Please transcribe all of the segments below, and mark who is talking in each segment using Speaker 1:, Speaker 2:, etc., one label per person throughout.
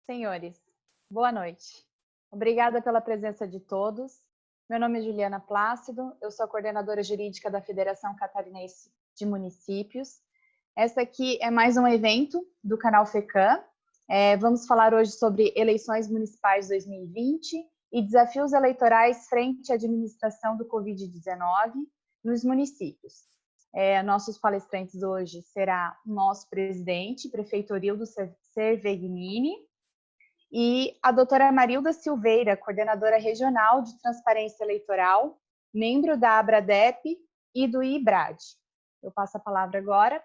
Speaker 1: Senhores, boa noite. Obrigada pela presença de todos. Meu nome é Juliana Plácido, eu sou a coordenadora jurídica da Federação Catarinense de Municípios. Esta aqui é mais um evento do canal FECAM. Vamos falar hoje sobre eleições municipais 2020 e desafios eleitorais frente à administração do Covid-19 nos municípios. Nossos palestrantes hoje será o nosso presidente, prefeito Orildo Cervegnini, e a doutora Marilda Silveira, coordenadora regional de transparência eleitoral, membro da ABRADEP e do IBRAD. Eu passo a palavra agora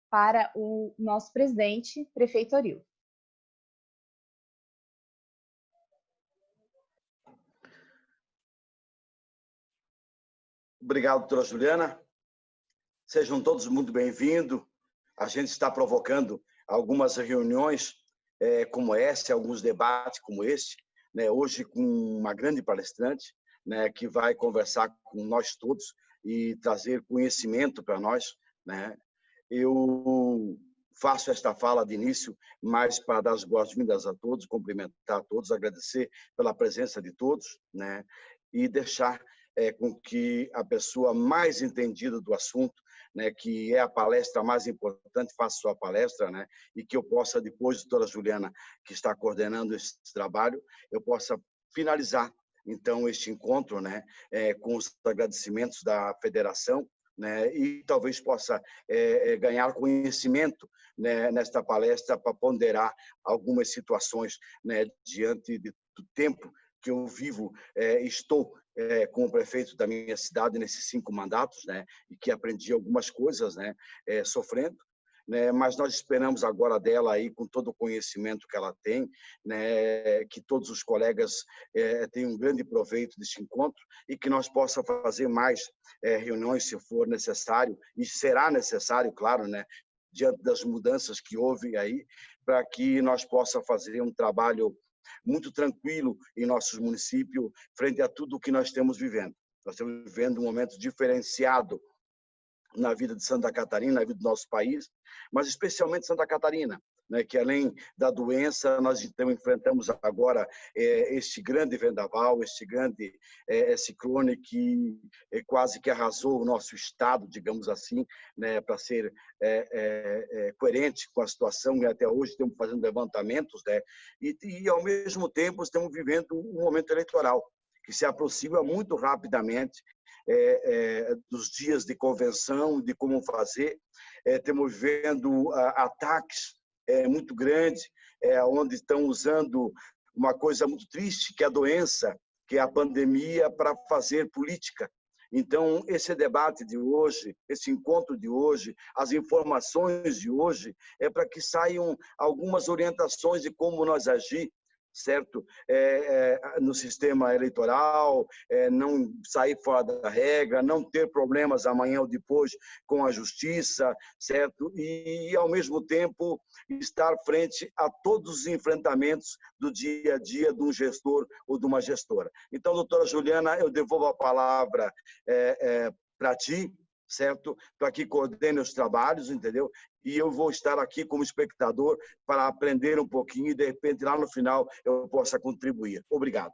Speaker 1: para o nosso presidente, prefeito Orildo.
Speaker 2: Obrigado, doutora Juliana. Sejam todos muito bem-vindos. A gente está provocando algumas reuniões como essa, alguns debates como esse, né? Hoje com uma grande palestrante, né, que vai conversar com nós todos e trazer conhecimento para nós, né? Eu faço esta fala de início mais para dar as boas-vindas a todos, cumprimentar a todos, agradecer pela presença de todos, né? E deixar com que a pessoa mais entendida do assunto, né, que é a palestra mais importante, faça sua palestra, né, e que eu possa depois, doutora Juliana, que está coordenando esse trabalho, eu possa finalizar, então, este encontro, né, com os agradecimentos da federação, né, e talvez possa ganhar conhecimento, né, nesta palestra para ponderar algumas situações, né, diante do tempo que eu vivo, estou como prefeito da minha cidade nesses 5 mandatos, né, e que aprendi algumas coisas, né, sofrendo, né, mas nós esperamos agora dela aí com todo o conhecimento que ela tem, né, que todos os colegas tenham um grande proveito deste encontro e que nós possa fazer mais reuniões se for necessário e será necessário, claro, né, diante das mudanças que houve aí, para que nós possa fazer um trabalho muito tranquilo em nossos municípios, frente a tudo o que nós estamos vivendo. Nós estamos vivendo um momento diferenciado na vida de Santa Catarina, na vida do nosso país, mas especialmente Santa Catarina, né, que além da doença, nós então enfrentamos agora este grande vendaval, este grande ciclone que quase que arrasou o nosso estado, digamos assim, né, para ser coerente com a situação, e até hoje estamos fazendo levantamentos, né, e ao mesmo tempo estamos vivendo um momento eleitoral, que se aproxima muito rapidamente dos dias de convenção, de como fazer. Estamos vendo ataques muito grandes, onde estão usando uma coisa muito triste, que é a doença, que é a pandemia, para fazer política. Então, esse debate de hoje, esse encontro de hoje, as informações de hoje, é para que saiam algumas orientações de como nós agir, certo? No sistema eleitoral, não sair fora da regra, não ter problemas amanhã ou depois com a justiça, certo? E, ao mesmo tempo, estar frente a todos os enfrentamentos do dia a dia de um gestor ou de uma gestora. Então, doutora Juliana, eu devolvo a palavra para ti, certo? Para que coordene os trabalhos, entendeu? E eu vou estar aqui como espectador para aprender um pouquinho e, de repente, lá no final, eu possa contribuir. Obrigado.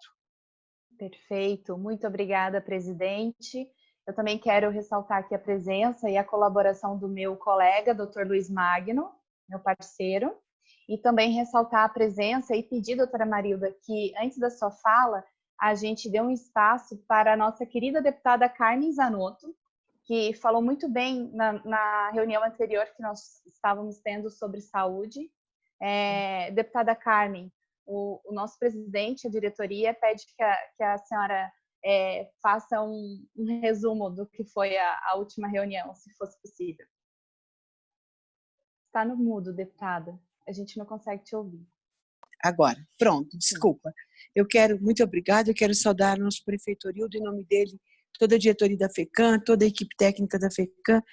Speaker 1: Perfeito, muito obrigada, presidente. Eu também quero ressaltar aqui a presença e a colaboração do meu colega, Dr. Luiz Magno, meu parceiro, e também ressaltar a presença e pedir, doutora Marilda, que antes da sua fala, a gente dê um espaço para a nossa querida deputada Carmen Zanotto, que falou muito bem na reunião anterior que nós estávamos tendo sobre saúde. Deputada Carmen, o nosso presidente, a diretoria, pede que a senhora faça um resumo do que foi a última reunião, se fosse possível. Está no mudo, deputada. A gente não consegue te ouvir.
Speaker 3: Agora, pronto, desculpa. Muito obrigada, eu quero saudar nosso prefeito Orildo, em nome dele, toda a diretoria da FECAM, toda a equipe técnica da FECAM,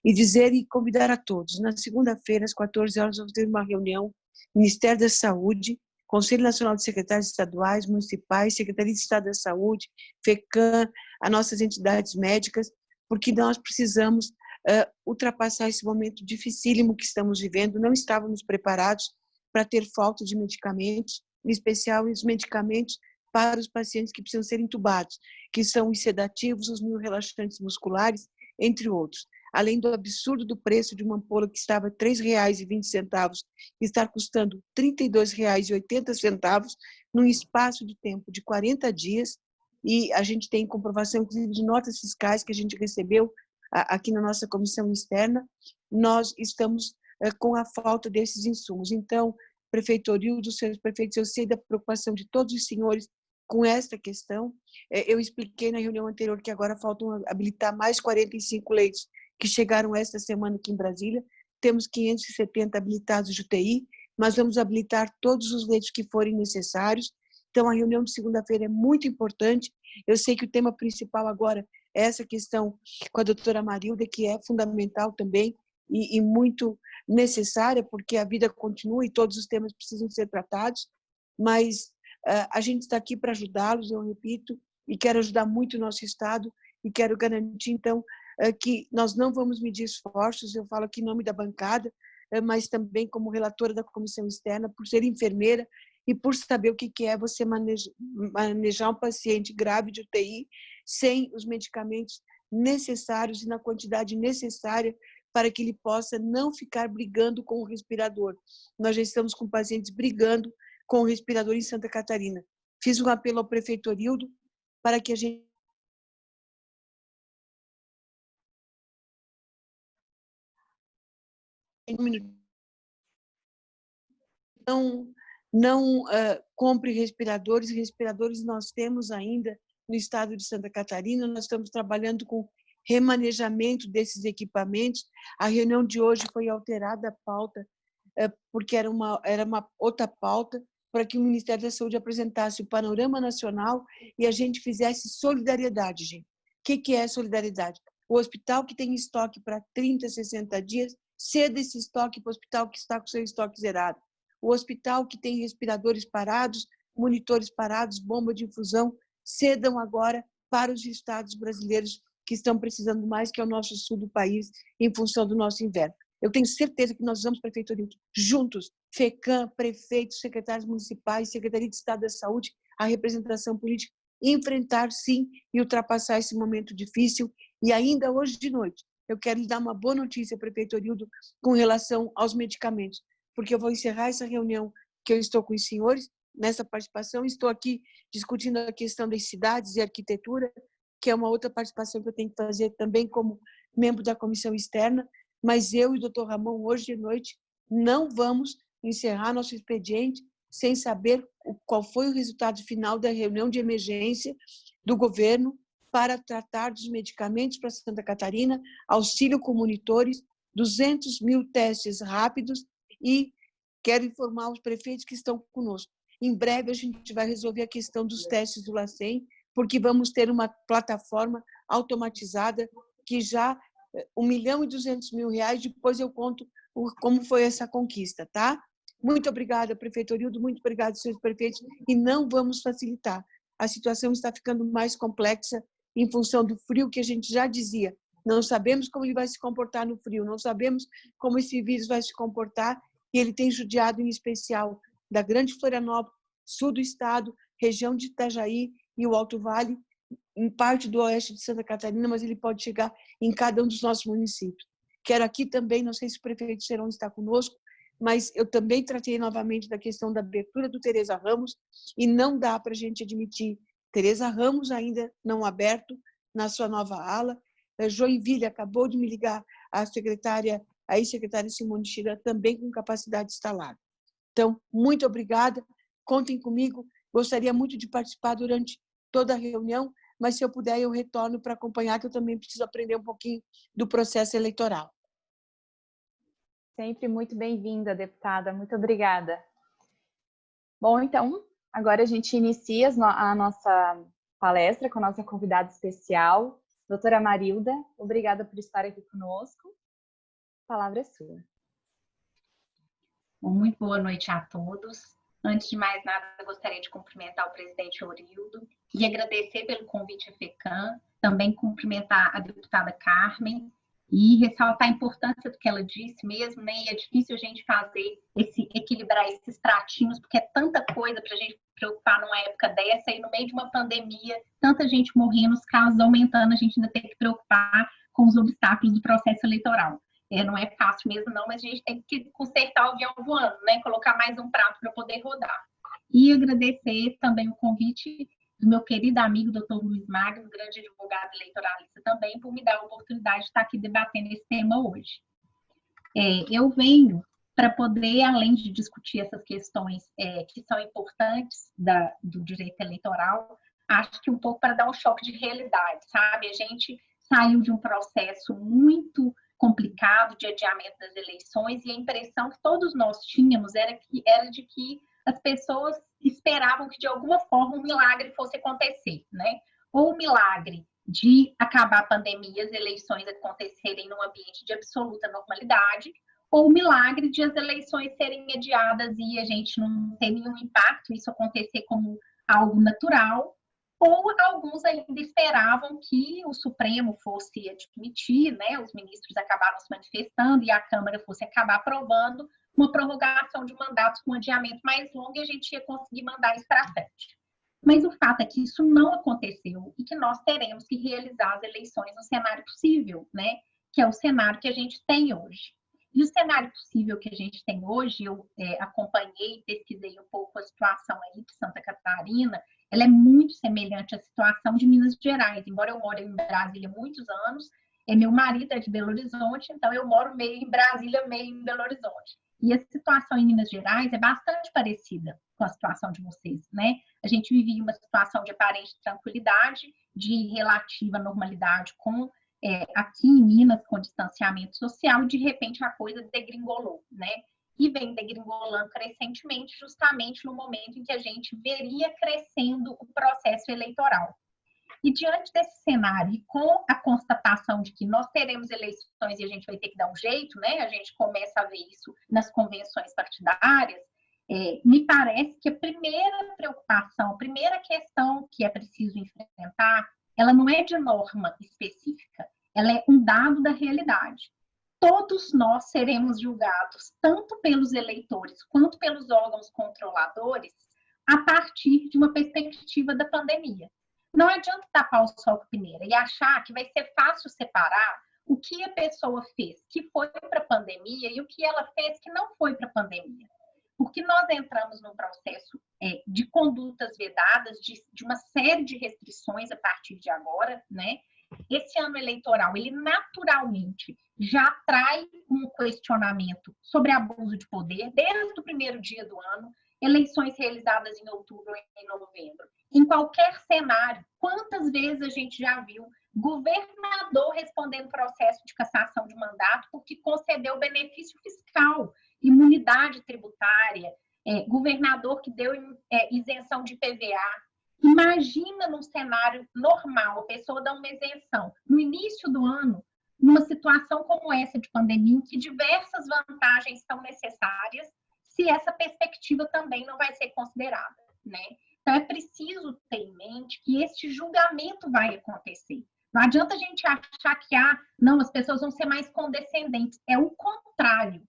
Speaker 3: e dizer e convidar a todos. Na segunda-feira, às 14 horas, vamos ter uma reunião, Ministério da Saúde, Conselho Nacional de Secretários Estaduais, Municipais, Secretaria de Estado da Saúde, FECAM, as nossas entidades médicas, porque nós precisamos ultrapassar esse momento dificílimo que estamos vivendo, não estávamos preparados para ter falta de medicamentos, em especial os medicamentos para os pacientes que precisam ser entubados, que são os sedativos, os relaxantes musculares, entre outros. Além do absurdo do preço de uma ampola que estava R$ 3,20, estar custando R$ 32,80 num espaço de tempo de 40 dias, e a gente tem comprovação, inclusive, de notas fiscais que a gente recebeu aqui na nossa comissão externa, nós estamos com a falta desses insumos. Então, prefeito Orildo, senhores prefeitos, eu sei da preocupação de todos os senhores com esta questão. Eu expliquei na reunião anterior que agora faltam habilitar mais 45 leitos que chegaram esta semana aqui em Brasília. Temos 570 habilitados de UTI, mas vamos habilitar todos os leitos que forem necessários. Então, a reunião de segunda-feira é muito importante. Eu sei que o tema principal agora é essa questão com a doutora Marilda, que é fundamental também e muito necessária, porque a vida continua e todos os temas precisam ser tratados, mas a gente está aqui para ajudá-los, eu repito, e quero ajudar muito o nosso Estado e quero garantir, então, que nós não vamos medir esforços, eu falo aqui em nome da bancada, mas também como relatora da comissão externa, por ser enfermeira e por saber o que é você manejar um paciente grave de UTI sem os medicamentos necessários e na quantidade necessária para que ele possa não ficar brigando com o respirador. Nós já estamos com pacientes brigando com o respirador em Santa Catarina. Fiz um apelo ao prefeito Orildo para que a gente não compre respiradores nós temos ainda no estado de Santa Catarina, nós estamos trabalhando com remanejamento desses equipamentos. A reunião de hoje foi alterada a pauta, porque era uma outra pauta, para que o Ministério da Saúde apresentasse o panorama nacional e a gente fizesse solidariedade, gente. O que é solidariedade? O hospital que tem estoque para 30, 60 dias, ceda esse estoque para o hospital que está com seu estoque zerado. O hospital que tem respiradores parados, monitores parados, bomba de infusão, cedam agora para os estados brasileiros que estão precisando mais, que é o nosso sul do país, em função do nosso inverno. Eu tenho certeza que nós vamos, prefeito Orildo, juntos, FECAM, prefeitos, secretários municipais, Secretaria de Estado da Saúde, a representação política, enfrentar, sim, e ultrapassar esse momento difícil. E ainda hoje de noite, eu quero lhe dar uma boa notícia, prefeito Orildo, com relação aos medicamentos, porque eu vou encerrar essa reunião que eu estou com os senhores, nessa participação, estou aqui discutindo a questão das cidades e arquitetura, que é uma outra participação que eu tenho que fazer também como membro da comissão externa, mas eu e o doutor Ramon, hoje de noite, não vamos encerrar nosso expediente sem saber qual foi o resultado final da reunião de emergência do governo para tratar dos medicamentos para Santa Catarina, auxílio com monitores, 200 mil testes rápidos e quero informar os prefeitos que estão conosco. Em breve a gente vai resolver a questão dos testes do LACEN, porque vamos ter uma plataforma automatizada que já R$1.200.000, depois eu conto como foi essa conquista, tá? Muito obrigada, prefeito Orildo, muito obrigada, senhores prefeitos, e não vamos facilitar. A situação está ficando mais complexa em função do frio que a gente já dizia. Não sabemos como ele vai se comportar no frio, não sabemos como esse vírus vai se comportar, e ele tem judiado em especial da Grande Florianópolis, sul do estado, região de Itajaí e o Alto Vale, em parte do oeste de Santa Catarina, mas ele pode chegar em cada um dos nossos municípios. Quero aqui também, não sei se o prefeito Seron está conosco, mas eu também tratei novamente da questão da abertura do Teresa Ramos e não dá para a gente admitir Teresa Ramos ainda não aberto na sua nova ala. Joinville acabou de me ligar a ex-secretária Simone Chira, também com capacidade instalada. Então, muito obrigada, contem comigo, gostaria muito de participar durante toda a reunião, mas se eu puder eu retorno para acompanhar, que eu também preciso aprender um pouquinho do processo eleitoral.
Speaker 1: Sempre muito bem-vinda, deputada, muito obrigada. Bom, então, agora a gente inicia a nossa palestra com a nossa convidada especial, doutora Marilda. Obrigada por estar aqui conosco. A palavra é sua.
Speaker 4: Bom, muito boa noite a todos. Antes de mais nada, eu gostaria de cumprimentar o presidente Orildo e agradecer pelo convite à FECAM, também cumprimentar a deputada Carmen E ressaltar a importância do que ela disse mesmo, né? E é difícil a gente equilibrar esses pratinhos, porque é tanta coisa para a gente preocupar numa época dessa, e no meio de uma pandemia, tanta gente morrendo, os casos aumentando, a gente ainda tem que preocupar com os obstáculos do processo eleitoral. Não é fácil mesmo não, mas a gente tem que consertar o avião voando, né? Colocar mais um prato para poder rodar. E agradecer também o convite do meu querido amigo, Dr. Luiz Magno, grande advogado eleitoralista também, por me dar a oportunidade de estar aqui debatendo esse tema hoje. Eu venho para poder, além de discutir essas questões que são importantes do direito eleitoral, acho que um pouco para dar um choque de realidade, sabe? A gente saiu de um processo muito complicado de adiamento das eleições, e a impressão que todos nós tínhamos era de que as pessoas esperavam que de alguma forma um milagre fosse acontecer, né? Ou o milagre de acabar a pandemia, as eleições acontecerem num ambiente de absoluta normalidade, ou o milagre de as eleições serem adiadas e a gente não ter nenhum impacto, isso acontecer como algo natural, ou alguns ainda esperavam que o Supremo fosse admitir, né? Os ministros acabaram se manifestando e a Câmara fosse acabar aprovando uma prorrogação de mandatos com um adiamento mais longo, e a gente ia conseguir mandar isso para frente. Mas o fato é que isso não aconteceu e que nós teremos que realizar as eleições no cenário possível, né? Que é o cenário que a gente tem hoje. E o cenário possível que a gente tem hoje, eu acompanhei, pesquisei um pouco a situação aí de Santa Catarina, ela é muito semelhante à situação de Minas Gerais, embora eu moro em Brasília há muitos anos, meu marido é de Belo Horizonte, então eu moro meio em Brasília, meio em Belo Horizonte. E a situação em Minas Gerais é bastante parecida com a situação de vocês, né? A gente vivia uma situação de aparente tranquilidade, de relativa normalidade aqui em Minas, com distanciamento social, e de repente a coisa degringolou, né? E vem degringolando crescentemente, justamente no momento em que a gente veria crescendo o processo eleitoral. E diante desse cenário, e com a constatação de que nós teremos eleições e a gente vai ter que dar um jeito, né? A gente começa a ver isso nas convenções partidárias, me parece que a primeira preocupação, a primeira questão que é preciso enfrentar, ela não é de norma específica, ela é um dado da realidade. Todos nós seremos julgados, tanto pelos eleitores quanto pelos órgãos controladores, a partir de uma perspectiva da pandemia. Não adianta tapar o sol com a peneira e achar que vai ser fácil separar o que a pessoa fez que foi para a pandemia e o que ela fez que não foi para a pandemia. Porque nós entramos num processo de condutas vedadas, de uma série de restrições a partir de agora, né? Esse ano eleitoral, ele naturalmente já traz um questionamento sobre abuso de poder, desde o primeiro dia do ano, eleições realizadas em outubro e em novembro. Em qualquer cenário, quantas vezes a gente já viu governador respondendo processo de cassação de mandato porque concedeu benefício fiscal, imunidade tributária, governador que deu isenção de PVA. Imagina num cenário normal, a pessoa dá uma isenção no início do ano, numa situação como essa de pandemia, em que diversas vantagens são necessárias, se essa perspectiva também não vai ser considerada, né? Então, é preciso ter em mente que este julgamento vai acontecer. Não adianta a gente achar que, não, as pessoas vão ser mais condescendentes. É o contrário.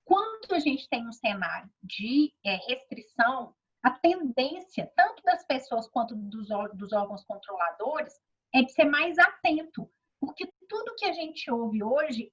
Speaker 4: Quando a gente tem um cenário de restrição, a tendência, tanto das pessoas quanto dos órgãos controladores, é de ser mais atento. Porque tudo que a gente ouve hoje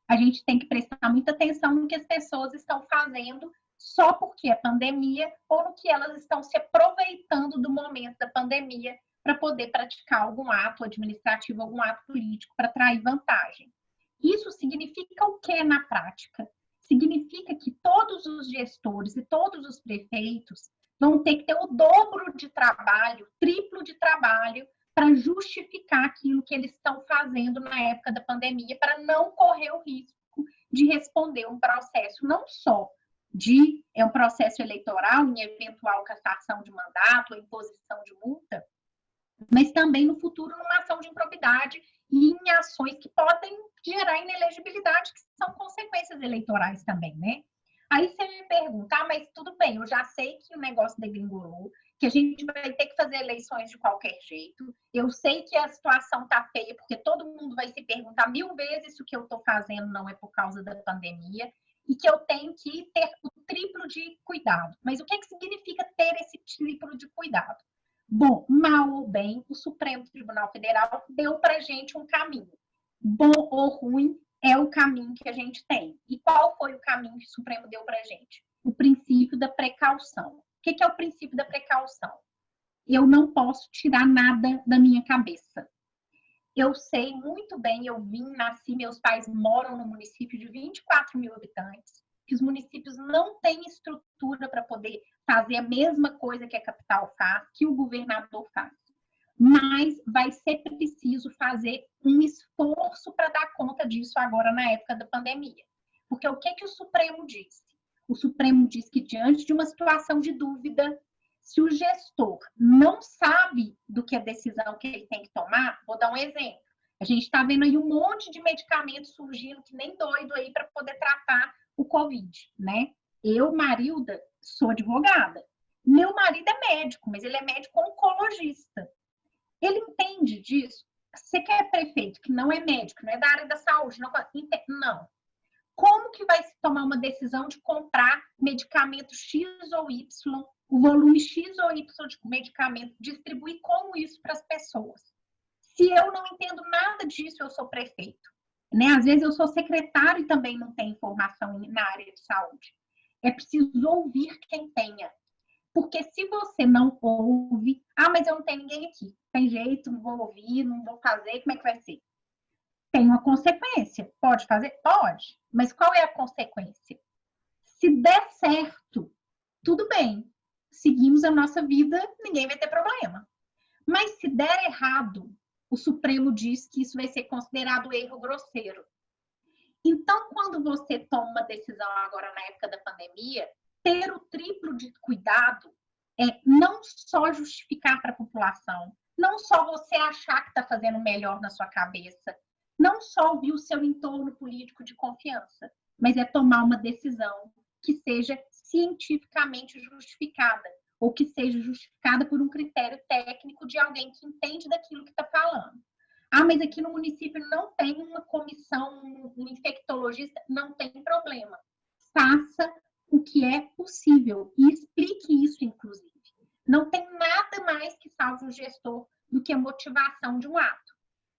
Speaker 4: a gente tem que prestar muita atenção no que as pessoas estão fazendo só porque é pandemia ou no que elas estão se aproveitando do momento da pandemia para poder praticar algum ato administrativo, algum ato político para atrair vantagem. Isso significa o que na prática? Significa que todos os gestores e todos os prefeitos vão ter que ter o dobro de trabalho, triplo de trabalho, para justificar aquilo que eles estão fazendo na época da pandemia, para não correr o risco de responder um processo não só de um processo eleitoral, em eventual cassação de mandato ou imposição de multa, mas também no futuro numa ação de improbidade e em ações que podem gerar inelegibilidade, que são consequências eleitorais também, né? Aí você me pergunta, mas tudo bem, eu já sei que o negócio degringolou, que a gente vai ter que fazer eleições de qualquer jeito. Eu sei que a situação tá feia, porque todo mundo vai se perguntar 1000 vezes se o que eu estou fazendo não é por causa da pandemia, e que eu tenho que ter o triplo de cuidado. Mas o que significa ter esse triplo de cuidado? Bom, mal ou bem, o Supremo Tribunal Federal deu para a gente um caminho. Bom ou ruim, é o caminho que a gente tem. E qual foi o caminho que o Supremo deu para a gente? O princípio da precaução. O que é o princípio da precaução? Eu não posso tirar nada da minha cabeça. Eu sei muito bem, eu nasci, meus pais moram no município de 24 mil habitantes, que os municípios não têm estrutura para poder fazer a mesma coisa que a capital faz, que o governador faz. Mas vai ser preciso fazer um esforço para dar conta disso agora na época da pandemia. Porque o que o Supremo disse? O Supremo diz que diante de uma situação de dúvida, se o gestor não sabe do que a decisão que ele tem que tomar, vou dar um exemplo. A gente está vendo aí um monte de medicamentos surgindo que nem doido aí para poder tratar o Covid, né? Eu, Marilda, sou advogada. Meu marido é médico, mas ele é médico oncologista. Ele entende disso? Você que é prefeito, que não é médico, não é da área da saúde, não. Como que vai se tomar uma decisão de comprar medicamento X ou Y, o volume X ou Y de medicamento, distribuir como isso para as pessoas? Se eu não entendo nada disso, eu sou prefeito. Né? Às vezes eu sou secretário e também não tenho informação na área de saúde. É preciso ouvir quem tenha. Porque se você não ouve, mas eu não tenho ninguém aqui, tem jeito, não vou ouvir, não vou fazer, como é que vai ser? Tem uma consequência. Pode fazer? Pode. Mas qual é a consequência? Se der certo, tudo bem. Seguimos a nossa vida, ninguém vai ter problema. Mas se der errado, o Supremo diz que isso vai ser considerado erro grosseiro. Então, quando você toma uma decisão agora na época da pandemia, ter o triplo de cuidado é não só justificar para a população, não só você achar que está fazendo melhor na sua cabeça, não só ouvir o seu entorno político de confiança, mas é tomar uma decisão que seja cientificamente justificada, ou que seja justificada por um critério técnico de alguém que entende daquilo que está falando. Mas aqui no município não tem uma comissão, um infectologista, não tem problema. Faça o que é possível e explique isso, inclusive. Não tem nada mais que salve o gestor do que a motivação de um ato.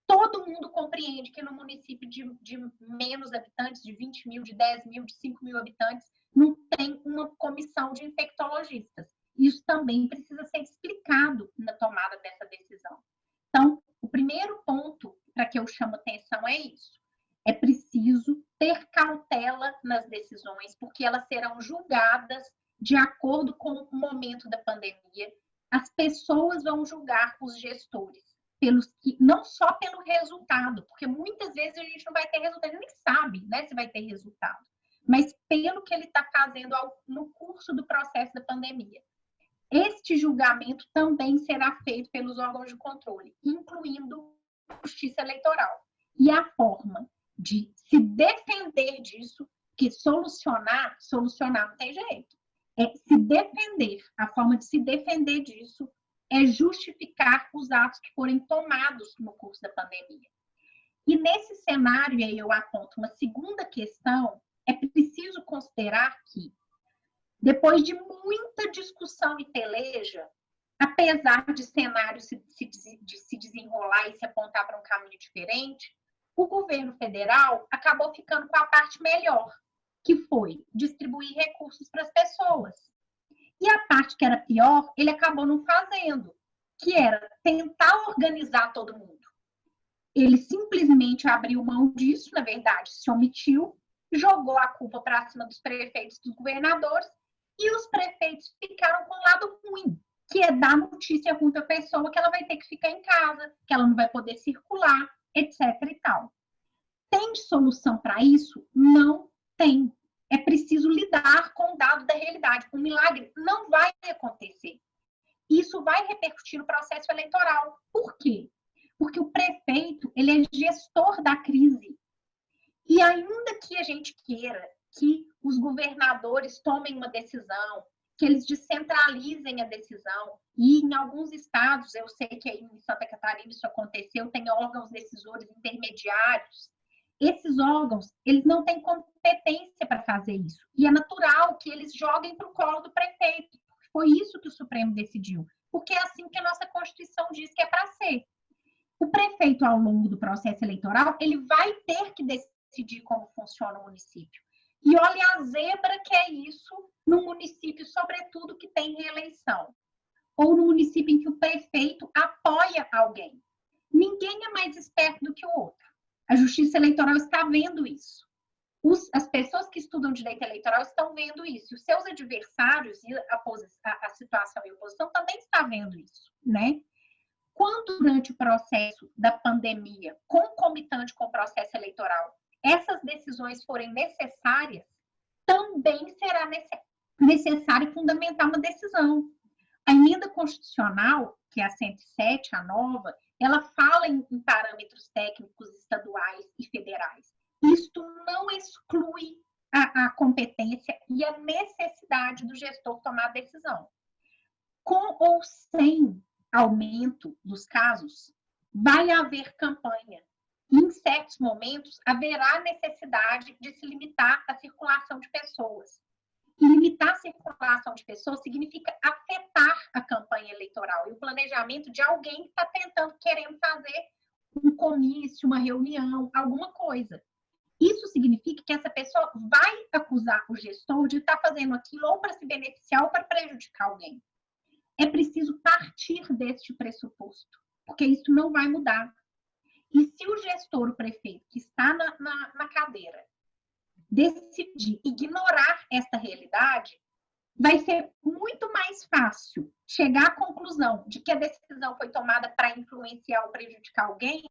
Speaker 4: Todo mundo compreende que no município de menos habitantes, de 20 mil, de 10 mil, de 5 mil habitantes, não tem uma comissão de infectologistas. Isso também precisa ser explicado na tomada dessa decisão. Então, o primeiro ponto para que eu chamo atenção é isso. É preciso ter cautela nas decisões, porque elas serão julgadas de acordo com o momento da pandemia. As pessoas vão julgar os gestores, não só pelo resultado, porque muitas vezes a gente não vai ter resultado, a gente nem sabe, né, se vai ter resultado, mas pelo que ele está fazendo no curso do processo da pandemia. Este julgamento também será feito pelos órgãos de controle, incluindo a Justiça Eleitoral. E a forma de se defender disso, que solucionar não tem jeito. Se defender, a forma de se defender disso é justificar os atos que forem tomados no curso da pandemia. E nesse cenário, aí eu aponto uma segunda questão, é preciso considerar que, depois de muita discussão e peleja, apesar de cenários se desenrolar e se apontar para um caminho diferente, o governo federal acabou ficando com a parte melhor, que foi distribuir recursos para as pessoas. E a parte que era pior, ele acabou não fazendo, que era tentar organizar todo mundo. Ele simplesmente abriu mão disso, na verdade, se omitiu, jogou a culpa para cima dos prefeitos e dos governadores, e os prefeitos ficaram com o lado ruim, que é dar notícia ruim para a pessoa que ela vai ter que ficar em casa, que ela não vai poder circular, etc. e tal. Tem solução para isso? Não tem. É preciso lidar com o dado da realidade. O milagre não vai acontecer. Isso vai repercutir no processo eleitoral. Por quê? Porque o prefeito, ele é gestor da crise. E ainda que a gente queira que os governadores tomem uma decisão, que eles descentralizem a decisão. E em alguns estados, eu sei que aí em Santa Catarina isso aconteceu, tem órgãos decisores intermediários. Esses órgãos, eles não têm competência para fazer isso. E é natural que eles joguem para o colo do prefeito. Foi isso que o Supremo decidiu. Porque é assim que a nossa Constituição diz que é para ser. O prefeito, ao longo do processo eleitoral, ele vai ter que decidir como funciona o município. E olha a zebra que é isso num município, sobretudo, que tem reeleição. Ou no município em que o prefeito apoia alguém. Ninguém é mais esperto do que o outro. A Justiça Eleitoral está vendo isso. As pessoas que estudam direito eleitoral estão vendo isso. E os seus adversários e a situação e a oposição também estão vendo isso, né? Quando, durante o processo da pandemia, concomitante com o processo eleitoral, essas decisões forem necessárias, também será necessário fundamentar uma decisão. A emenda constitucional, que é a 107, a nova, ela fala em parâmetros técnicos estaduais e federais. Isto não exclui a competência e a necessidade do gestor tomar a decisão. Com ou sem aumento dos casos, vai haver campanha. Em certos momentos, haverá necessidade de se limitar a circulação de pessoas. E limitar a circulação de pessoas significa afetar a campanha eleitoral e o planejamento de alguém que está querendo fazer um comício, uma reunião, alguma coisa. Isso significa que essa pessoa vai acusar o gestor de estar fazendo aquilo ou para se beneficiar ou para prejudicar alguém. É preciso partir deste pressuposto, porque isso não vai mudar. E se o gestor, o prefeito, que está na cadeira, decidir ignorar esta realidade, vai ser muito mais fácil chegar à conclusão de que a decisão foi tomada para influenciar ou prejudicar alguém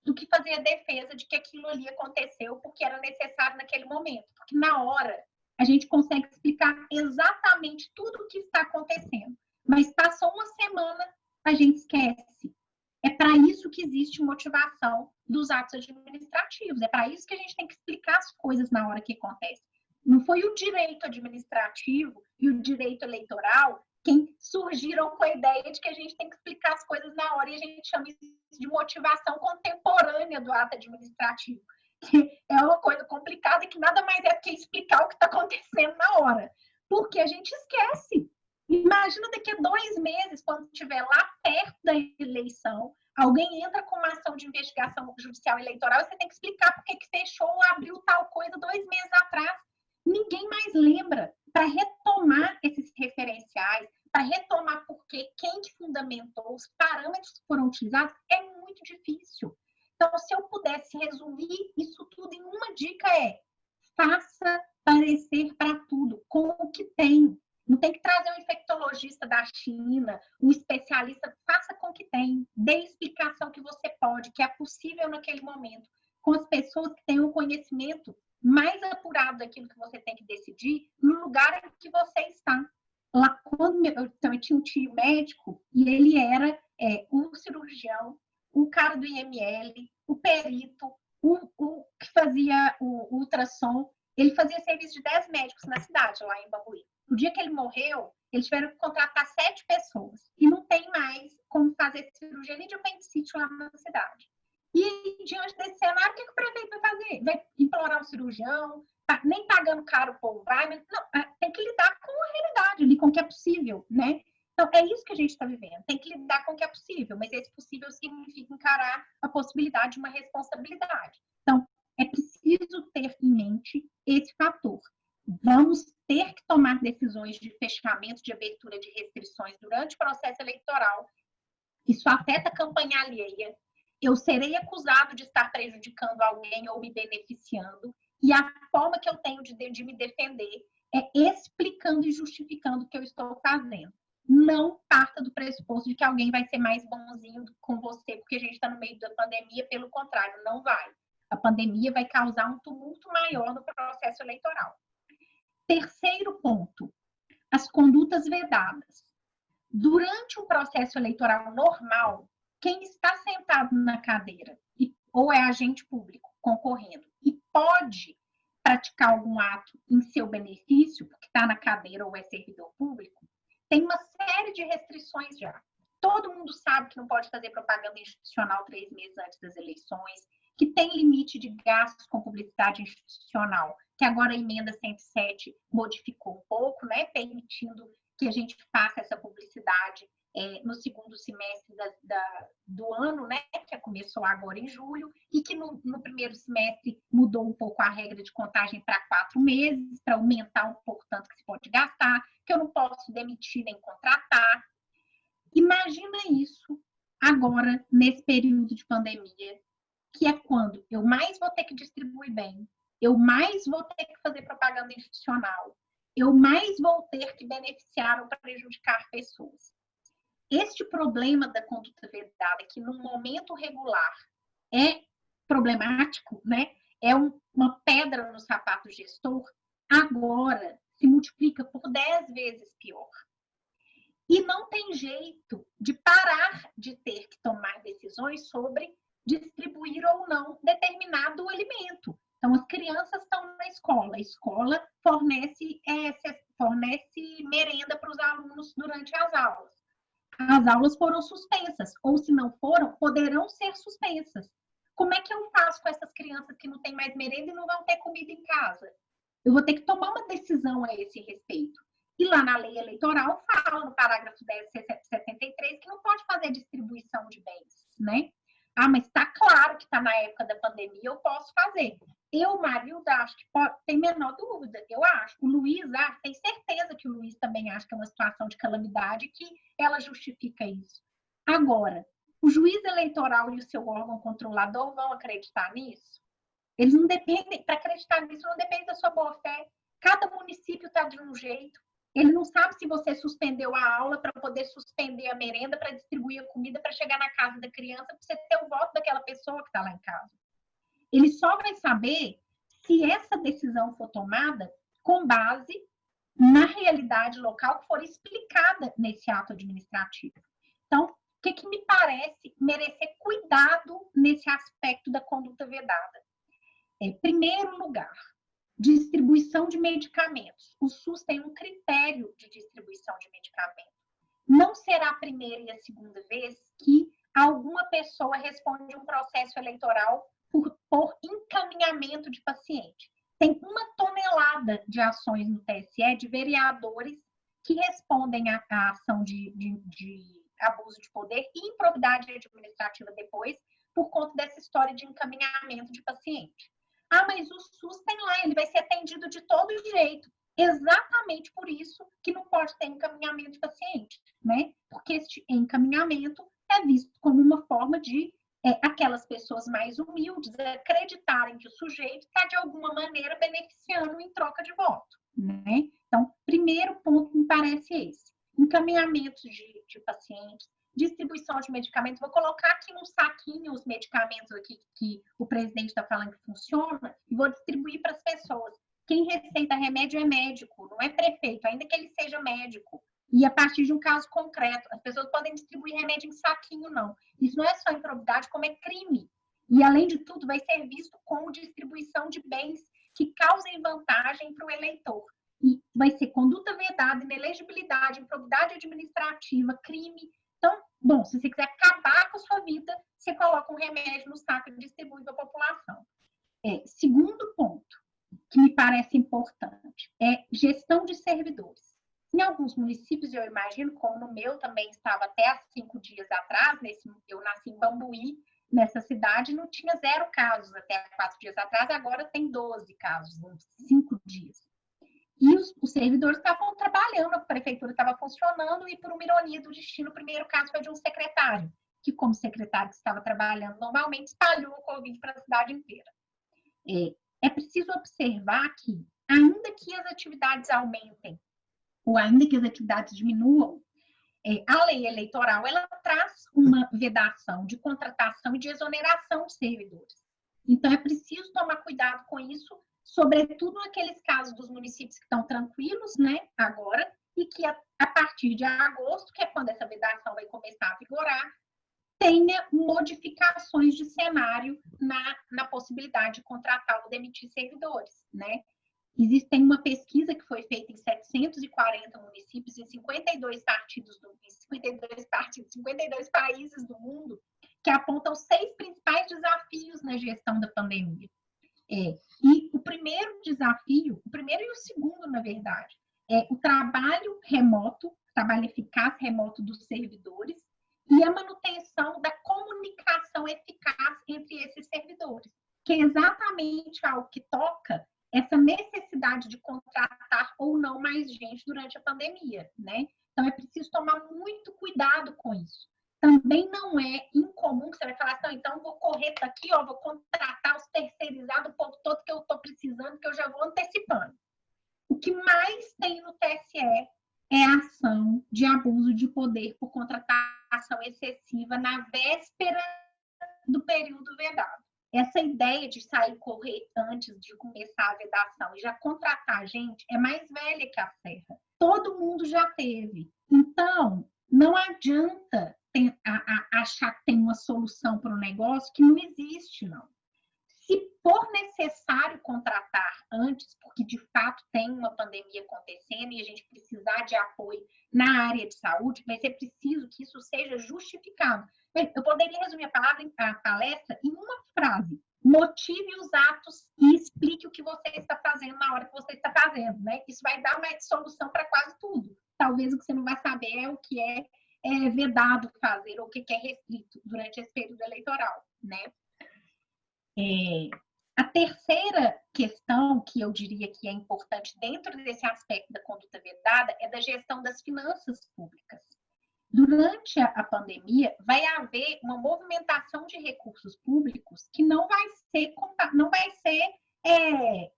Speaker 4: do que fazer a defesa de que aquilo ali aconteceu porque era necessário naquele momento. Porque na hora a gente consegue explicar exatamente tudo o que está acontecendo. Mas passou uma semana, a gente esquece. É para isso que existe motivação dos atos administrativos. É para isso que a gente tem que explicar as coisas na hora que acontece. Não foi o direito administrativo e o direito eleitoral quem surgiram com a ideia de que a gente tem que explicar as coisas na hora, e a gente chama isso de motivação contemporânea do ato administrativo. Que é uma coisa complicada e que nada mais é do que explicar o que está acontecendo na hora. Porque a gente esquece. Imagina daqui a 2 meses, quando estiver lá perto da eleição, alguém entra com uma ação de investigação judicial eleitoral e você tem que explicar por que fechou ou abriu tal coisa 2 meses atrás. Ninguém mais lembra. Para retomar esses referenciais, para retomar quem que fundamentou, os parâmetros que foram utilizados, é muito difícil. Então, se eu pudesse resumir isso tudo em uma dica faça parecer para tudo, com o que tem. Não tem que trazer um infectologista da China, um especialista, faça com o que tem. Dê a explicação que você pode, que é possível naquele momento, com as pessoas que têm um conhecimento mais apurado daquilo que você tem que decidir, no lugar em que você está. Lá, quando eu também tinha um tio médico, e ele era o cirurgião, o cara do IML, o perito, o que fazia o ultrassom. Ele fazia serviço de 10 médicos na cidade, lá em Bambuí. No dia que ele morreu, eles tiveram que contratar 7 pessoas. E não tem mais como fazer cirurgia nem de apendicite lá na cidade. E, diante desse cenário, o que o prefeito vai fazer? Vai implorar um cirurgião, nem pagando caro o povo vai, mas não, tem que lidar com a realidade, ali, com o que é possível, né? Então, é isso que a gente está vivendo. Tem que lidar com o que é possível, mas esse possível significa encarar a possibilidade de uma responsabilidade. Então, é preciso ter em mente esse fator. Vamos ter que tomar decisões de fechamento, de abertura de restrições durante o processo eleitoral. Isso afeta a campanha alheia. Eu serei acusado de estar prejudicando alguém ou me beneficiando. E a forma que eu tenho de me defender é explicando e justificando o que eu estou fazendo. Não parta do pressuposto de que alguém vai ser mais bonzinho com você porque a gente está no meio da pandemia. Pelo contrário, não vai. A pandemia vai causar um tumulto maior no processo eleitoral. Terceiro ponto, as condutas vedadas. Durante um processo eleitoral normal, quem está sentado na cadeira ou é agente público concorrendo e pode praticar algum ato em seu benefício, porque está na cadeira ou é servidor público, tem uma série de restrições já. Todo mundo sabe que não pode fazer propaganda institucional 3 meses antes das eleições, que tem limite de gastos com publicidade institucional, que agora a emenda 107 modificou um pouco, né, permitindo que a gente faça essa publicidade no segundo semestre do ano, né, que começou agora em julho, e que no primeiro semestre mudou um pouco a regra de contagem para 4 meses, para aumentar um pouco tanto que se pode gastar, que eu não posso demitir nem contratar. Imagina isso agora, nesse período de pandemia, que é quando eu mais vou ter que distribuir bem, eu mais vou ter que fazer propaganda institucional, eu mais vou ter que beneficiar ou prejudicar pessoas. Este problema da conduta vedada, que num momento regular é problemático, né? É uma pedra no sapato do gestor, agora se multiplica por 10 vezes pior. E não tem jeito de parar de ter que tomar decisões sobre distribuir ou não determinado alimento. Então, as crianças estão na escola, a escola fornece merenda para os alunos durante as aulas. As aulas foram suspensas, ou se não foram, poderão ser suspensas. Como é que eu faço com essas crianças que não têm mais merenda e não vão ter comida em casa? Eu vou ter que tomar uma decisão a esse respeito. E lá na lei eleitoral fala, no parágrafo 1073, que não pode fazer distribuição de bens, né? Ah, mas está claro que está na época da pandemia, eu posso fazer. Eu, Marilda, acho que tem menor dúvida, eu acho. O Luiz, tem certeza que o Luiz também acha que é uma situação de calamidade e que ela justifica isso. Agora, o juiz eleitoral e o seu órgão controlador vão acreditar nisso? Eles não dependem, para acreditar nisso, não depende da sua boa-fé. Cada município está de um jeito. Ele não sabe se você suspendeu a aula para poder suspender a merenda, para distribuir a comida, para chegar na casa da criança, para você ter o voto daquela pessoa que está lá em casa. Ele só vai saber se essa decisão for tomada com base na realidade local que for explicada nesse ato administrativo. Então, o que me parece merecer cuidado nesse aspecto da conduta vedada? Em primeiro lugar, distribuição de medicamentos. O SUS tem um critério de distribuição de medicamentos. Não será a primeira e a segunda vez que alguma pessoa responde um processo eleitoral por encaminhamento de paciente. Tem 1 tonelada de ações no TSE de vereadores que respondem à ação de abuso de poder e improbidade administrativa depois, por conta dessa história de encaminhamento de paciente. Ah, mas o SUS tem lá, ele vai ser atendido de todo jeito. Exatamente por isso que não pode ter encaminhamento de paciente, né? Porque este encaminhamento é visto como uma forma de aquelas pessoas mais humildes acreditarem que o sujeito está, de alguma maneira, beneficiando em troca de voto, né? Então, primeiro ponto me parece esse. Encaminhamentos de pacientes, distribuição de medicamentos. Vou colocar aqui num saquinho os medicamentos aqui que o presidente está falando que funciona e vou distribuir para as pessoas. Quem receita remédio é médico, não é prefeito, ainda que ele seja médico. E a partir de um caso concreto, as pessoas podem distribuir remédio em saquinho, não. Isso não é só improbidade, como é crime. E, além de tudo, vai ser visto como distribuição de bens que causem vantagem para o eleitor. E vai ser conduta vedada, inelegibilidade, improbidade administrativa, crime. Então, bom, se você quiser acabar com a sua vida, você coloca um remédio no saco e distribui para a população. Segundo ponto, que me parece importante, é gestão de servidores. Em alguns municípios, eu imagino, como no meu também estava até há 5 dias atrás, eu nasci em Bambuí, nessa cidade não tinha 0 casos até há 4 dias atrás, agora tem 12 casos, em 5 dias. E os servidores estavam trabalhando, a prefeitura estava funcionando, e por uma ironia do destino, o primeiro caso foi de um secretário, que como secretário que estava trabalhando normalmente, espalhou o Covid para a cidade inteira. É preciso observar que, ainda que as atividades aumentem, ou ainda que as atividades diminuam, a lei eleitoral ela traz uma vedação de contratação e de exoneração de servidores. Então, é preciso tomar cuidado com isso, sobretudo naqueles casos dos municípios que estão tranquilos, né, agora, e que a partir de agosto, que é quando essa vedação vai começar a vigorar, tenha modificações de cenário na possibilidade de contratar ou demitir servidores, né? Existe uma pesquisa que foi feita em 740 municípios, em 52 países do mundo, que apontam 6 principais desafios na gestão da pandemia. E o primeiro desafio, o primeiro e o segundo, na verdade, é o trabalho remoto, trabalho eficaz remoto dos servidores e a manutenção da comunicação eficaz entre esses servidores, que é exatamente algo que toca essa necessidade de contratar ou não mais gente durante a pandemia, né? Então, é preciso tomar muito cuidado com isso. Também não é incomum que você vai falar assim, então vou correr daqui, vou contratar os terceirizados, o povo todo que eu estou precisando, que eu já vou antecipando. O que mais tem no TSE é a ação de abuso de poder por contratação excessiva na véspera do período vedado. Essa ideia de sair correr antes de começar a vedação e já contratar gente é mais velha que a serra. Todo mundo já teve. Então, não adianta achar que tem uma solução para o negócio que não existe, não. Se for necessário contratar antes, porque de fato tem uma pandemia acontecendo e a gente precisar de apoio na área de saúde, vai ser preciso que isso seja justificado. Eu poderia resumir a palestra em uma frase: motive os atos e explique o que você está fazendo na hora que você está fazendo, né? Isso vai dar uma solução para quase tudo. Talvez o que você não vai saber é o que é vedado fazer ou o que é restrito durante esse período eleitoral, né? A terceira questão que eu diria que é importante dentro desse aspecto da conduta vedada é da gestão das finanças públicas. Durante a pandemia, vai haver uma movimentação de recursos públicos que não vai ser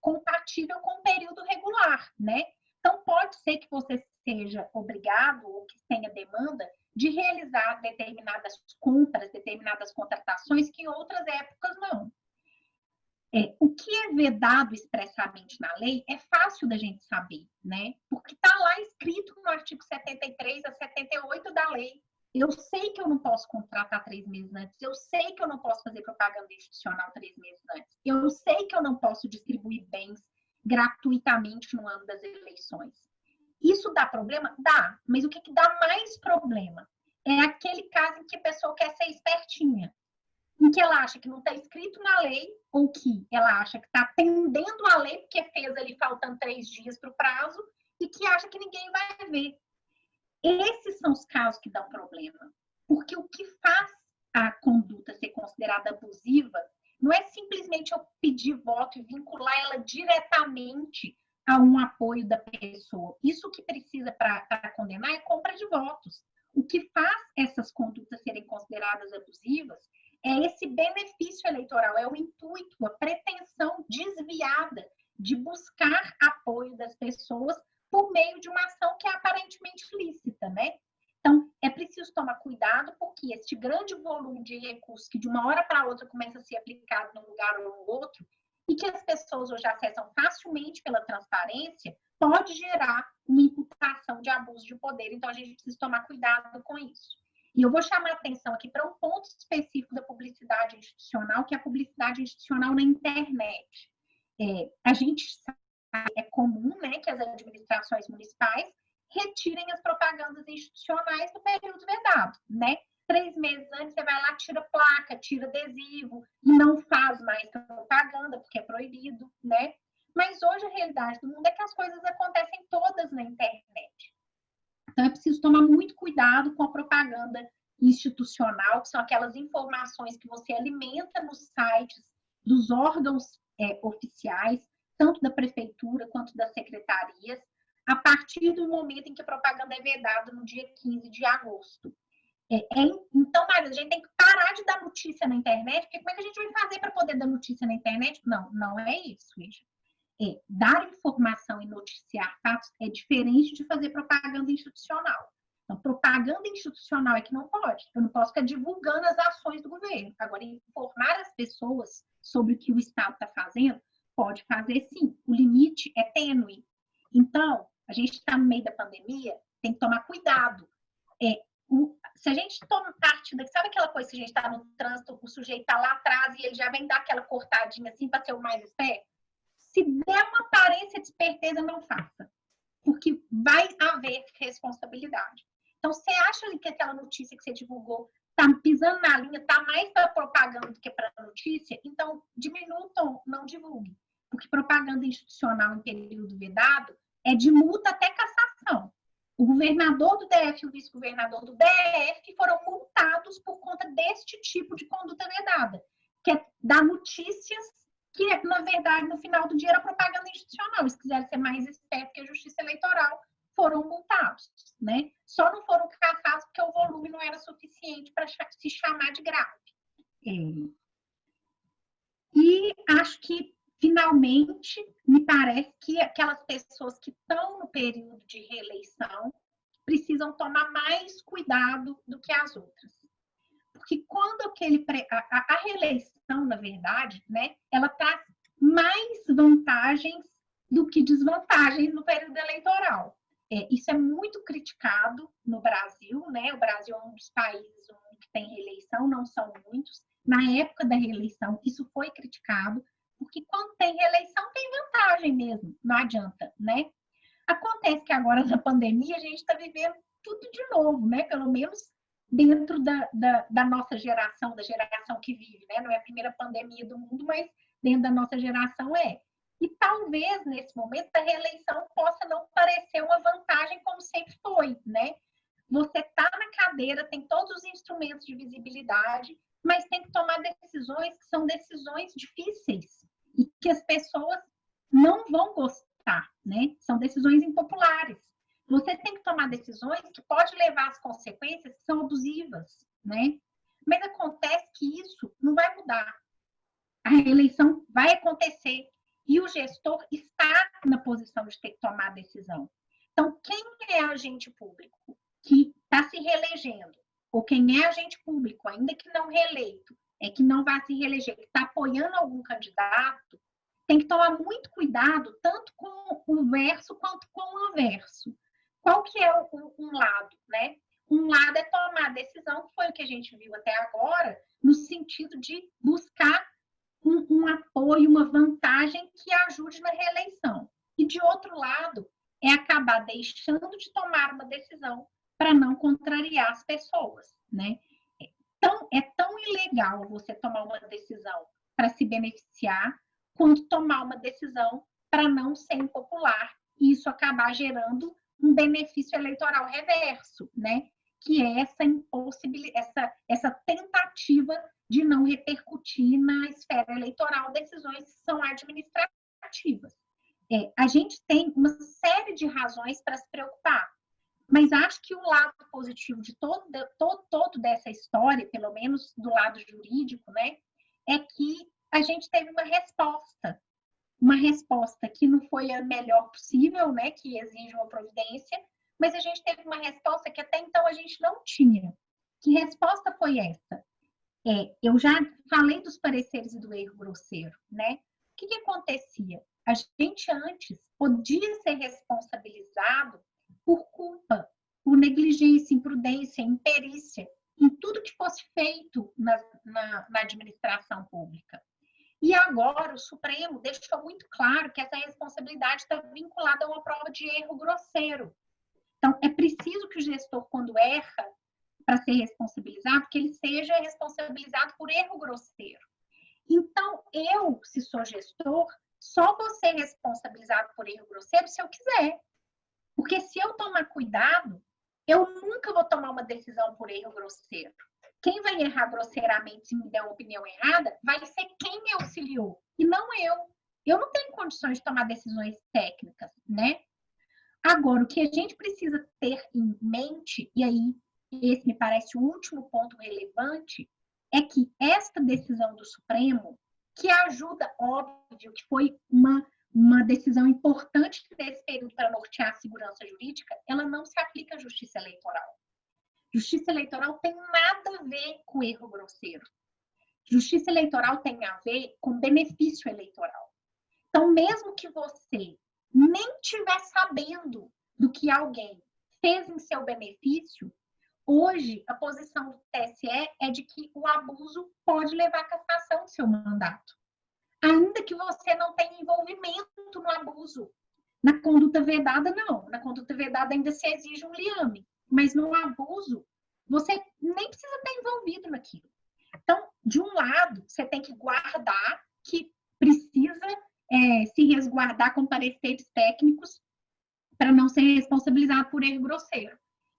Speaker 4: compatível com o período regular, né? Então, pode ser que você seja obrigado ou que tenha demanda de realizar determinadas compras, determinadas contratações que em outras épocas não. O que é vedado expressamente na lei é fácil da gente saber, né? Porque está lá escrito no artigo 73 a 78 da lei. Eu sei que eu não posso contratar 3 meses antes, eu sei que eu não posso fazer propaganda institucional 3 meses antes, eu sei que eu não posso distribuir bens gratuitamente no ano das eleições. Isso dá problema? Dá, mas o que dá mais problema é aquele caso em que a pessoa quer ser espertinha, em que ela acha que não está escrito na lei, ou que ela acha que está atendendo a lei, porque fez ali faltando 3 dias para o prazo, e que acha que ninguém vai ver. Esses são os casos que dão problema. Porque o que faz a conduta ser considerada abusiva não é simplesmente eu pedir voto e vincular ela diretamente a um apoio da pessoa. Isso que precisa para condenar é compra de votos. O que faz essas condutas serem consideradas abusivas é esse benefício eleitoral, é o intuito, a pretensão desviada de buscar apoio das pessoas por meio de uma ação que é aparentemente lícita, né? Então, é preciso tomar cuidado, porque este grande volume de recursos que de uma hora para outra começa a ser aplicado num lugar ou no outro, e que as pessoas hoje acessam facilmente pela transparência, pode gerar uma imputação de abuso de poder. Então, a gente precisa tomar cuidado com isso. E eu vou chamar a atenção aqui para um ponto específico da publicidade institucional, que é a publicidade institucional na internet. A gente sabe, é comum, né, que as administrações municipais retirem as propagandas institucionais do período vedado, né? 3 meses antes você vai lá, tira placa, tira adesivo, e não faz mais propaganda, porque é proibido, né? Mas hoje a realidade do mundo é que as coisas acontecem todas na internet. Então, é preciso tomar muito cuidado com a propaganda institucional, que são aquelas informações que você alimenta nos sites dos órgãos oficiais, tanto da prefeitura quanto das secretarias, a partir do momento em que a propaganda é vedada no dia 15 de agosto. Então, Maria, a gente tem que parar de dar notícia na internet, porque como é que a gente vai fazer para poder dar notícia na internet? Não, não é isso, veja. Dar informação e noticiar fatos é diferente de fazer propaganda institucional. Então, propaganda institucional é que não pode. Eu não posso ficar divulgando as ações do governo. Agora, informar as pessoas sobre o que o Estado está fazendo, pode fazer sim. O limite é tênue. Então, a gente está no meio da pandemia, tem que tomar cuidado. se a gente toma parte daqui, sabe aquela coisa que a gente está no trânsito, o sujeito está lá atrás e ele já vem dar aquela cortadinha assim para ser o mais esperto? Se der uma aparência de esperteza, não faça. Porque vai haver responsabilidade. Então, você acha ali que aquela notícia que você divulgou está pisando na linha, está mais para propaganda do que para notícia? Então, diminua o tom, não divulgue. Porque propaganda institucional em período vedado é de multa até cassação. O governador do DF e o vice-governador do DF foram multados por conta deste tipo de conduta vedada, que é dar notícias que, na verdade, no final do dia era propaganda institucional. Se quiserem ser mais espertos que a Justiça Eleitoral, foram multados, né? Só não foram cassados porque o volume não era suficiente para se chamar de grave. E acho que, finalmente, me parece que aquelas pessoas que estão no período de reeleição precisam tomar mais cuidado do que as outras. Porque quando a reeleição, na verdade, né, ela traz mais vantagens do que desvantagens no período eleitoral. Isso é muito criticado no Brasil, né? O Brasil é um dos países que tem reeleição, não são muitos. Na época da reeleição, isso foi criticado, porque quando tem reeleição, tem vantagem mesmo, não adianta, né? Acontece que agora, na pandemia, a gente está vivendo tudo de novo, né? Pelo menos dentro da nossa geração, da geração que vive, né? Não é a primeira pandemia do mundo, mas dentro da nossa geração é. E talvez, nesse momento, a reeleição possa não parecer uma vantagem como sempre foi, né? Você está na cadeira, tem todos os instrumentos de visibilidade, mas tem que tomar decisões que são decisões difíceis e que as pessoas não vão gostar, né? São decisões impopulares. Você tem que tomar decisões que podem levar às consequências que são abusivas, né? Mas acontece que isso não vai mudar. A reeleição vai acontecer e o gestor está na posição de ter que tomar a decisão. Então, quem é agente público que está se reelegendo, ou quem é agente público, ainda que não reeleito, que não vai se reeleger, que está apoiando algum candidato, tem que tomar muito cuidado, tanto com o verso quanto com o averso. Qual que é um lado, né? Um lado é tomar a decisão, que foi o que a gente viu até agora, no sentido de buscar um apoio, uma vantagem que ajude na reeleição. E, de outro lado, é acabar deixando de tomar uma decisão para não contrariar as pessoas, né? É tão ilegal você tomar uma decisão para se beneficiar, quanto tomar uma decisão para não ser impopular e isso acabar gerando um benefício eleitoral reverso, né? Que é essa tentativa de não repercutir na esfera eleitoral decisões que são administrativas. A gente tem uma série de razões para se preocupar, mas acho que o lado positivo de todo dessa história, pelo menos do lado jurídico, né, é que a gente teve uma resposta que não foi a melhor possível, né, que exige uma providência, mas a gente teve uma resposta que até então a gente não tinha. Que resposta foi essa? Eu já falei dos pareceres e do erro grosseiro, né? O que acontecia? A gente antes podia ser responsabilizado por culpa, por negligência, imprudência, imperícia, em tudo que fosse feito na administração pública. E agora o Supremo deixou muito claro que essa responsabilidade está vinculada a uma prova de erro grosseiro. Então, é preciso que o gestor, quando erra, para ser responsabilizado, que ele seja responsabilizado por erro grosseiro. Então, se sou gestor, só vou ser responsabilizado por erro grosseiro se eu quiser. Porque se eu tomar cuidado, eu nunca vou tomar uma decisão por erro grosseiro. Quem vai errar grosseiramente se me der uma opinião errada vai ser quem me auxiliou, e não eu. Eu não tenho condições de tomar decisões técnicas, né? Agora, o que a gente precisa ter em mente, e aí esse me parece o último ponto relevante, é que esta decisão do Supremo, que ajuda, óbvio, que foi uma decisão importante nesse período para nortear a segurança jurídica, ela não se aplica à justiça eleitoral. Justiça eleitoral tem nada a ver com erro grosseiro. Justiça eleitoral tem a ver com benefício eleitoral. Então, mesmo que você nem estiver sabendo do que alguém fez em seu benefício, Hoje, a posição do TSE é de que o abuso pode levar à cassação do seu mandato, ainda que você não tenha envolvimento no abuso. Na conduta vedada, não. Na conduta vedada ainda se exige um liame, mas no abuso, você nem precisa estar envolvido naquilo. Então, de um lado, você tem que guardar que precisa se resguardar com pareceres técnicos para não ser responsabilizado por erro grosseiro.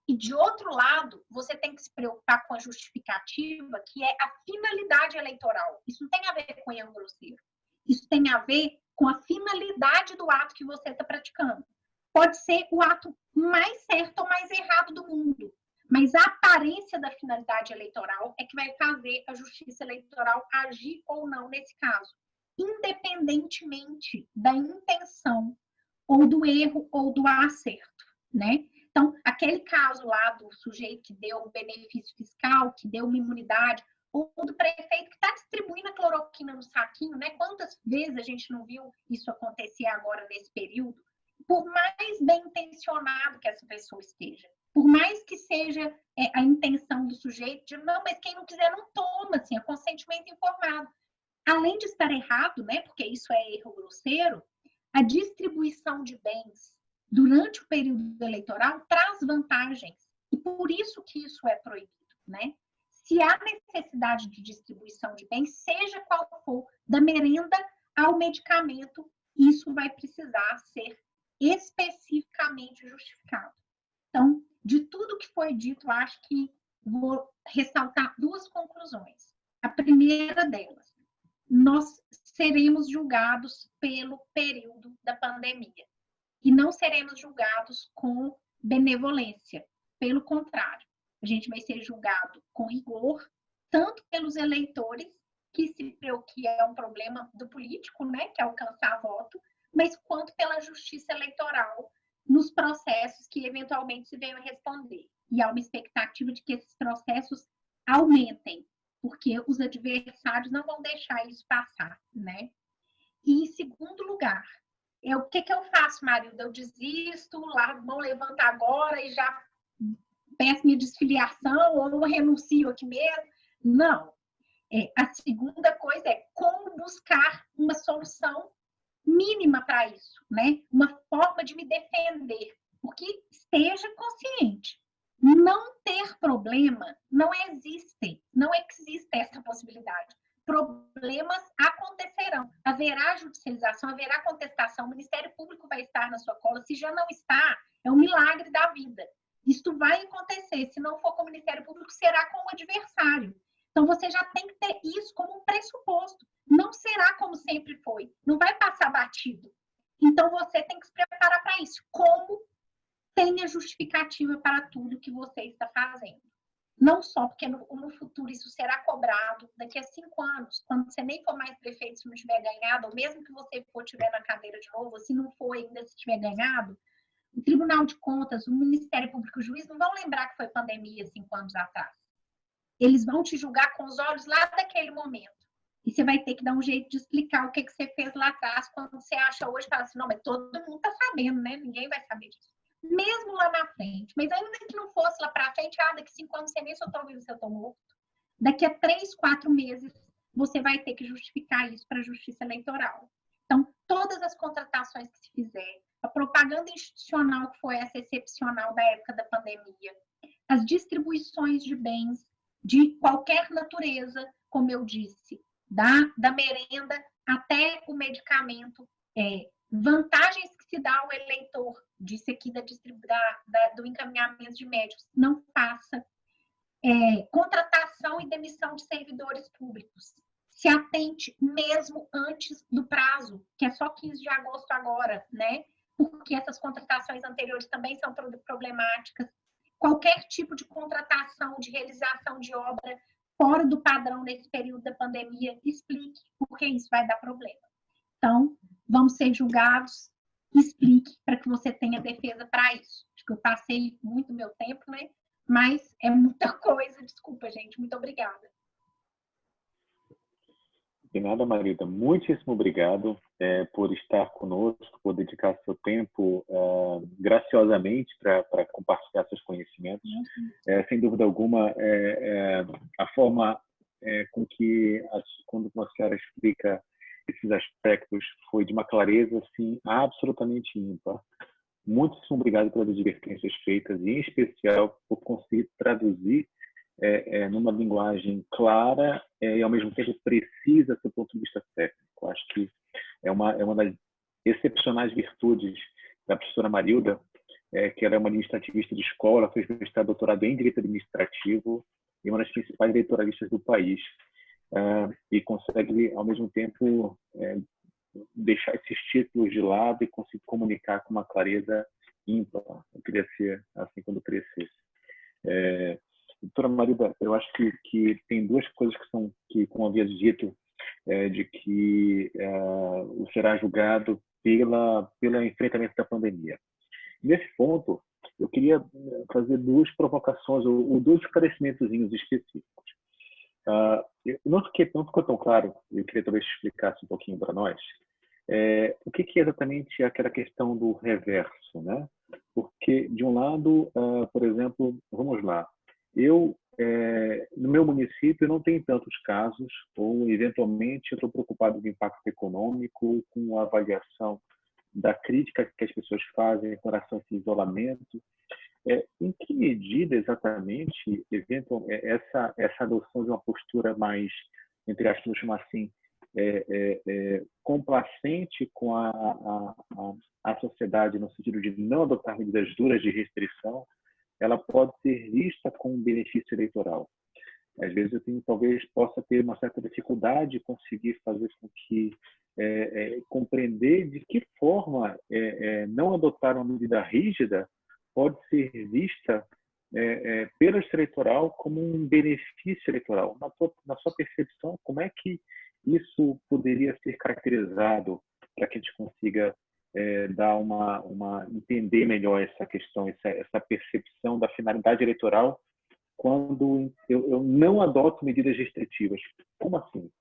Speaker 4: E, de outro lado, você tem que se preocupar com a justificativa, que é a finalidade eleitoral. Isso não tem a ver com erro grosseiro. Isso tem a ver com a finalidade do ato que você está praticando. Pode ser o ato mais certo ou mais errado do mundo, mas a aparência da finalidade eleitoral é que vai fazer a justiça eleitoral agir ou não nesse caso, independentemente da intenção ou do erro ou do acerto, né? Então, aquele caso lá do sujeito que deu um benefício fiscal, que deu uma imunidade, ou do prefeito que está distribuindo a cloroquina no saquinho, né? Quantas vezes a gente não viu isso acontecer agora nesse período? Por mais bem intencionado que essa pessoa esteja, por mais que seja a intenção do sujeito de não, mas quem não quiser não toma, assim, é consentimento informado. Além de estar errado, né? Porque isso é erro grosseiro, a distribuição de bens durante o período eleitoral traz vantagens. E por isso que isso é proibido, né? Se há necessidade de distribuição de bens, seja qual for, da merenda ao medicamento, isso vai precisar ser especificamente justificado. Então, de tudo que foi dito, eu acho que vou ressaltar duas conclusões. A primeira delas, nós seremos julgados pelo período da pandemia e não seremos julgados com benevolência. Pelo contrário, a gente vai ser julgado com rigor, tanto pelos eleitores, que é um problema do político, né, que é alcançar voto, mas quanto pela justiça eleitoral nos processos que eventualmente se venham a responder. E há uma expectativa de que esses processos aumentem, porque os adversários não vão deixar isso passar, né? E, em segundo lugar, o que eu faço, Marilda? Eu desisto, largo a mão, levanto agora e já peço minha desfiliação ou eu renuncio aqui mesmo? Não. A segunda coisa é como buscar uma solução mínima para isso, né? Uma forma de me defender, porque esteja consciente. Não ter problema não existe essa possibilidade. Problemas acontecerão, haverá judicialização, haverá contestação, o Ministério Público vai estar na sua cola, se já não está, é um milagre da vida. Isto vai acontecer, se não for com o Ministério Público, será com o adversário. Então, você já tem que ter isso como um pressuposto. Não será como sempre foi, não vai passar batido. Então, você tem que se preparar para isso. Como tenha justificativa para tudo que você está fazendo. Não só porque no futuro isso será cobrado, daqui a 5 anos, quando você nem for mais prefeito, se não tiver ganhado, ou mesmo que você for tiver na cadeira de novo, se não for ainda, se tiver ganhado, o Tribunal de Contas, o Ministério Público, o juiz não vão lembrar que foi pandemia 5 anos atrás. Eles vão te julgar com os olhos lá daquele momento. E você vai ter que dar um jeito de explicar o que você fez lá atrás, quando você acha hoje, fala assim, não, mas todo mundo está sabendo, né? Ninguém vai saber disso. Mesmo lá na frente. Mas ainda que não fosse lá para frente, daqui 5 anos você nem se eu estou vivo, se eu estou morto. Daqui a 3, 4 meses, você vai ter que justificar isso para a Justiça Eleitoral. Então, todas as contratações que se fizer, a propaganda institucional que foi essa excepcional da época da pandemia, as distribuições de bens de qualquer natureza, como eu disse, da merenda até o medicamento, vantagens que se dá ao eleitor, disse aqui do encaminhamento de médicos, não faça. Contratação e demissão de servidores públicos. Se atente mesmo antes do prazo, que é só 15 de agosto agora, né? Porque essas contratações anteriores também são problemáticas. Qualquer tipo de contratação, de realização de obra fora do padrão nesse período da pandemia, explique, porque isso vai dar problema. Então, vamos ser julgados, explique para que você tenha defesa para isso. Acho que eu passei muito meu tempo, né? Mas é muita coisa. Desculpa, gente. Muito obrigada.
Speaker 5: De nada, Marilda. Muitíssimo obrigado. por estar conosco, por dedicar seu tempo graciosamente para compartilhar seus conhecimentos. Sem dúvida alguma, a forma com que, quando a senhora explica esses aspectos, foi de uma clareza assim, absolutamente ímpar. Muitíssimo obrigado pelas advertências feitas, e em especial por conseguir traduzir numa linguagem clara e, ao mesmo tempo, precisa do ponto de vista técnico. Acho que é uma das excepcionais virtudes da professora Marilda, que ela é uma administrativista de escola, fez mestrado e doutorado em Direito Administrativo e uma das principais eleitoralistas do país. E consegue, ao mesmo tempo, deixar esses títulos de lado e conseguir comunicar com uma clareza ímpar. Eu queria ser assim quando crescesse. Doutora Marilda, eu acho que tem duas coisas que como havia dito, de que será julgado pelo enfrentamento da pandemia. Nesse ponto, eu queria fazer duas provocações ou dois esclarecimentos específicos. Não ficou tão claro, eu queria talvez explicasse um pouquinho para nós, o que é exatamente aquela questão do reverso, né? Porque, de um lado, por exemplo, vamos lá, no meu município não tem tantos casos, ou eventualmente eu estou preocupado com o impacto econômico, com a avaliação da crítica que as pessoas fazem com relação a esse isolamento. Em que medida exatamente essa adoção de uma postura mais, entre aspas, vou chamar assim, complacente com a sociedade, no sentido de não adotar medidas duras de restrição, ela pode ser vista como um benefício eleitoral? Às vezes talvez possa ter uma certa dificuldade de conseguir fazer com que compreender de que forma não adotar uma medida rígida pode ser vista pelo eleitoral como um benefício eleitoral. Na sua percepção, como é que isso poderia ser caracterizado para que a gente consiga entender melhor essa questão, essa percepção da finalidade eleitoral quando eu não adoto medidas restritivas? Como assim?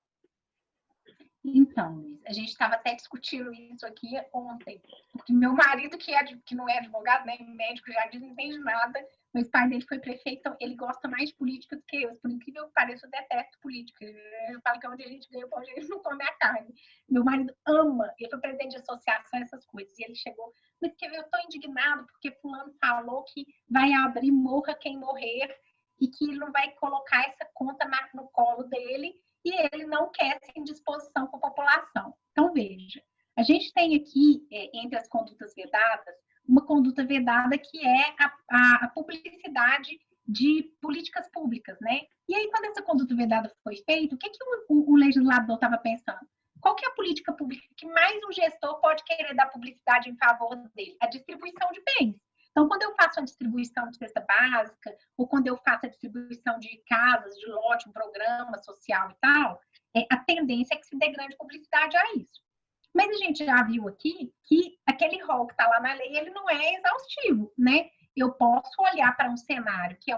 Speaker 4: Então, Luiz, a gente estava até discutindo isso aqui ontem, porque meu marido, que não é advogado, nem médico, já diz, não entende nada, mas o pai dele foi prefeito, então ele gosta mais de política do que eu. Por incrível que pareça, eu detesto política. Eu falo que é onde a gente ganha o pão, a gente não come a carne. Meu marido ama, ele foi presidente de associação, essas coisas, e ele chegou, mas que eu estou indignado porque fulano falou que vai abrir morra quem morrer e que ele não vai colocar essa conta no colo dele, e ele não quer ser em disposição com a população. Então, veja, a gente tem aqui, entre as condutas vedadas, uma conduta vedada que é a publicidade de políticas públicas, né? E aí, quando essa conduta vedada foi feita, o que o legislador estava pensando? Qual que é a política pública que mais um gestor pode querer dar publicidade em favor dele? A distribuição de bens. Então, quando eu faço a distribuição de cesta básica, ou quando eu faço a distribuição de casas, de lote, um programa social e tal, a tendência é que se dê grande publicidade a isso. Mas a gente já viu aqui que aquele rol que está lá na lei, ele não é exaustivo, né? Eu posso olhar para um cenário que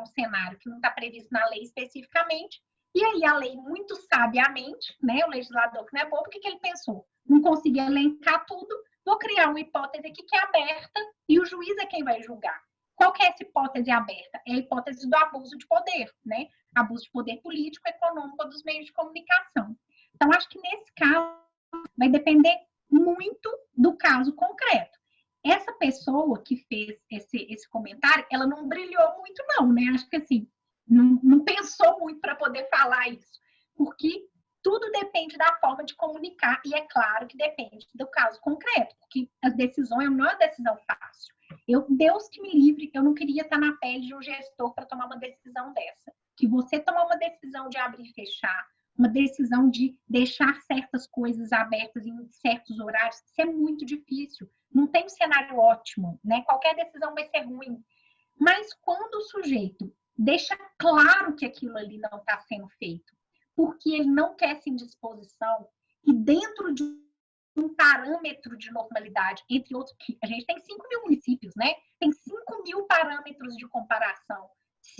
Speaker 4: não está previsto na lei especificamente, e aí a lei, muito sabiamente, né, o legislador que não é bobo, o que ele pensou? Não consegui elencar tudo, vou criar uma hipótese aqui que é aberta e o juiz é quem vai julgar. Qual que é essa hipótese aberta? É a hipótese do abuso de poder, né? Abuso de poder político, econômico dos meios de comunicação. Então, acho que nesse caso vai depender muito do caso concreto. Essa pessoa que fez esse comentário, ela não brilhou muito não, né? Acho que assim, não pensou muito para poder falar isso, porque tudo depende da forma de comunicar, e é claro que depende do caso concreto, porque as decisões não é uma decisão fácil. Deus que me livre, eu não queria estar na pele de um gestor para tomar uma decisão dessa. Que você tomar uma decisão de abrir e fechar, uma decisão de deixar certas coisas abertas em certos horários, isso é muito difícil. Não tem um cenário ótimo, né? Qualquer decisão vai ser ruim. Mas quando o sujeito deixa claro que aquilo ali não está sendo feito, porque ele não quer se indisposição, e dentro de um parâmetro de normalidade, entre outros, que a gente tem 5.000 municípios, né? Tem 5.000 parâmetros de comparação,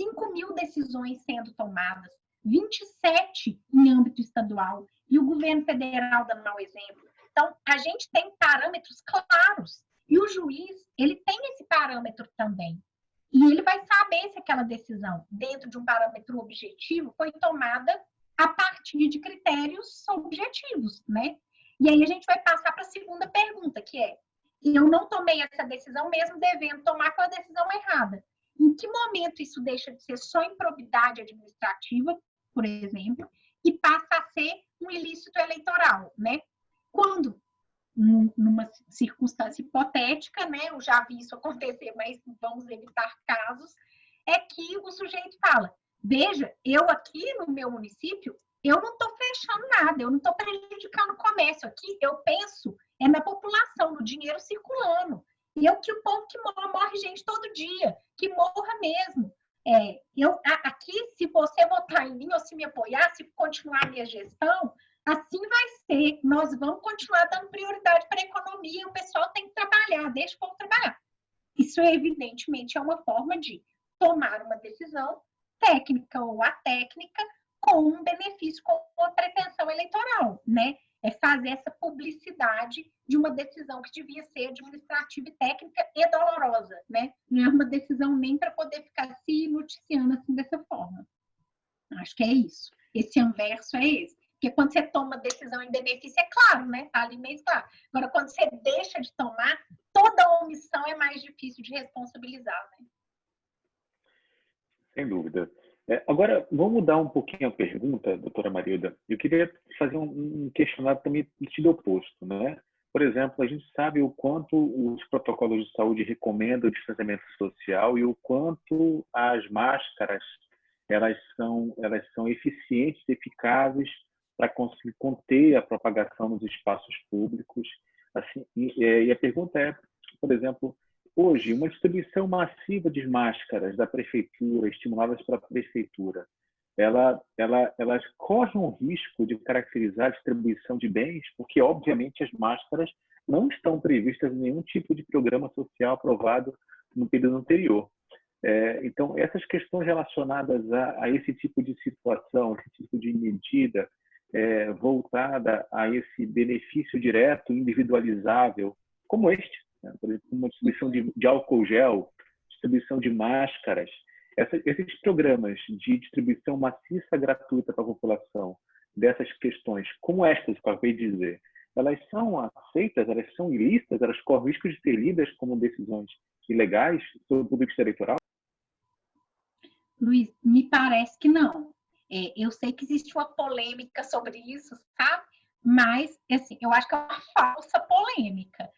Speaker 4: 5.000 decisões sendo tomadas, 27 em âmbito estadual, e o governo federal dando mau exemplo. Então, a gente tem parâmetros claros. E o juiz, ele tem esse parâmetro também. E ele vai saber se aquela decisão, dentro de um parâmetro objetivo, foi tomada a partir de critérios objetivos, né? E aí a gente vai passar para a segunda pergunta, que é: eu não tomei essa decisão mesmo devendo tomar, com a decisão errada. Em que momento isso deixa de ser só improbidade administrativa, por exemplo, e passa a ser um ilícito eleitoral, né? Quando, numa circunstância hipotética, né, eu já vi isso acontecer, mas vamos evitar casos, é que o sujeito fala: veja, eu aqui no meu município, eu não estou fechando nada, eu não estou prejudicando o comércio aqui, eu penso na população, no dinheiro circulando. E eu que o povo que morre gente todo dia, que morra mesmo. Aqui, se você votar em mim ou se me apoiar, se continuar a minha gestão, assim vai ser. Nós vamos continuar dando prioridade para a economia, o pessoal tem que trabalhar, deixa o povo trabalhar. Isso, evidentemente, é uma forma de tomar uma decisão técnica ou atécnica com um benefício, com uma pretensão eleitoral, né? É fazer essa publicidade de uma decisão que devia ser administrativa e técnica e dolorosa, né? Não é uma decisão nem para poder ficar se noticiando assim dessa forma. Acho que é isso. Esse anverso é esse. Porque quando você toma decisão em benefício, é claro, né? Tá ali meio claro. Agora, quando você deixa de tomar, toda omissão é mais difícil de responsabilizar, né?
Speaker 5: Sem dúvida. Agora, vamos mudar um pouquinho a pergunta, doutora Marilda. Eu queria fazer um questionário também no sentido oposto, né? Por exemplo, a gente sabe o quanto os protocolos de saúde recomendam o distanciamento social e o quanto as máscaras elas são eficientes, eficazes para conseguir conter a propagação nos espaços públicos. Assim, e a pergunta é, por exemplo, hoje, uma distribuição massiva de máscaras da prefeitura, estimuladas pela prefeitura, elas correm o risco de caracterizar a distribuição de bens, porque, obviamente, as máscaras não estão previstas em nenhum tipo de programa social aprovado no período anterior. Então, essas questões relacionadas a esse tipo de situação, esse tipo de medida voltada a esse benefício direto, individualizável, como este, por exemplo, uma distribuição de álcool gel, distribuição de máscaras, esses programas de distribuição maciça gratuita para a população dessas questões, como estas que eu acabei de dizer, elas são aceitas, elas são ilícitas, elas correm risco de ser lidas como decisões ilegais sobre o público eleitoral?
Speaker 4: Luiz, me parece que não. Eu sei que existe uma polêmica sobre isso, sabe? Mas, assim, eu acho que é uma falsa polêmica.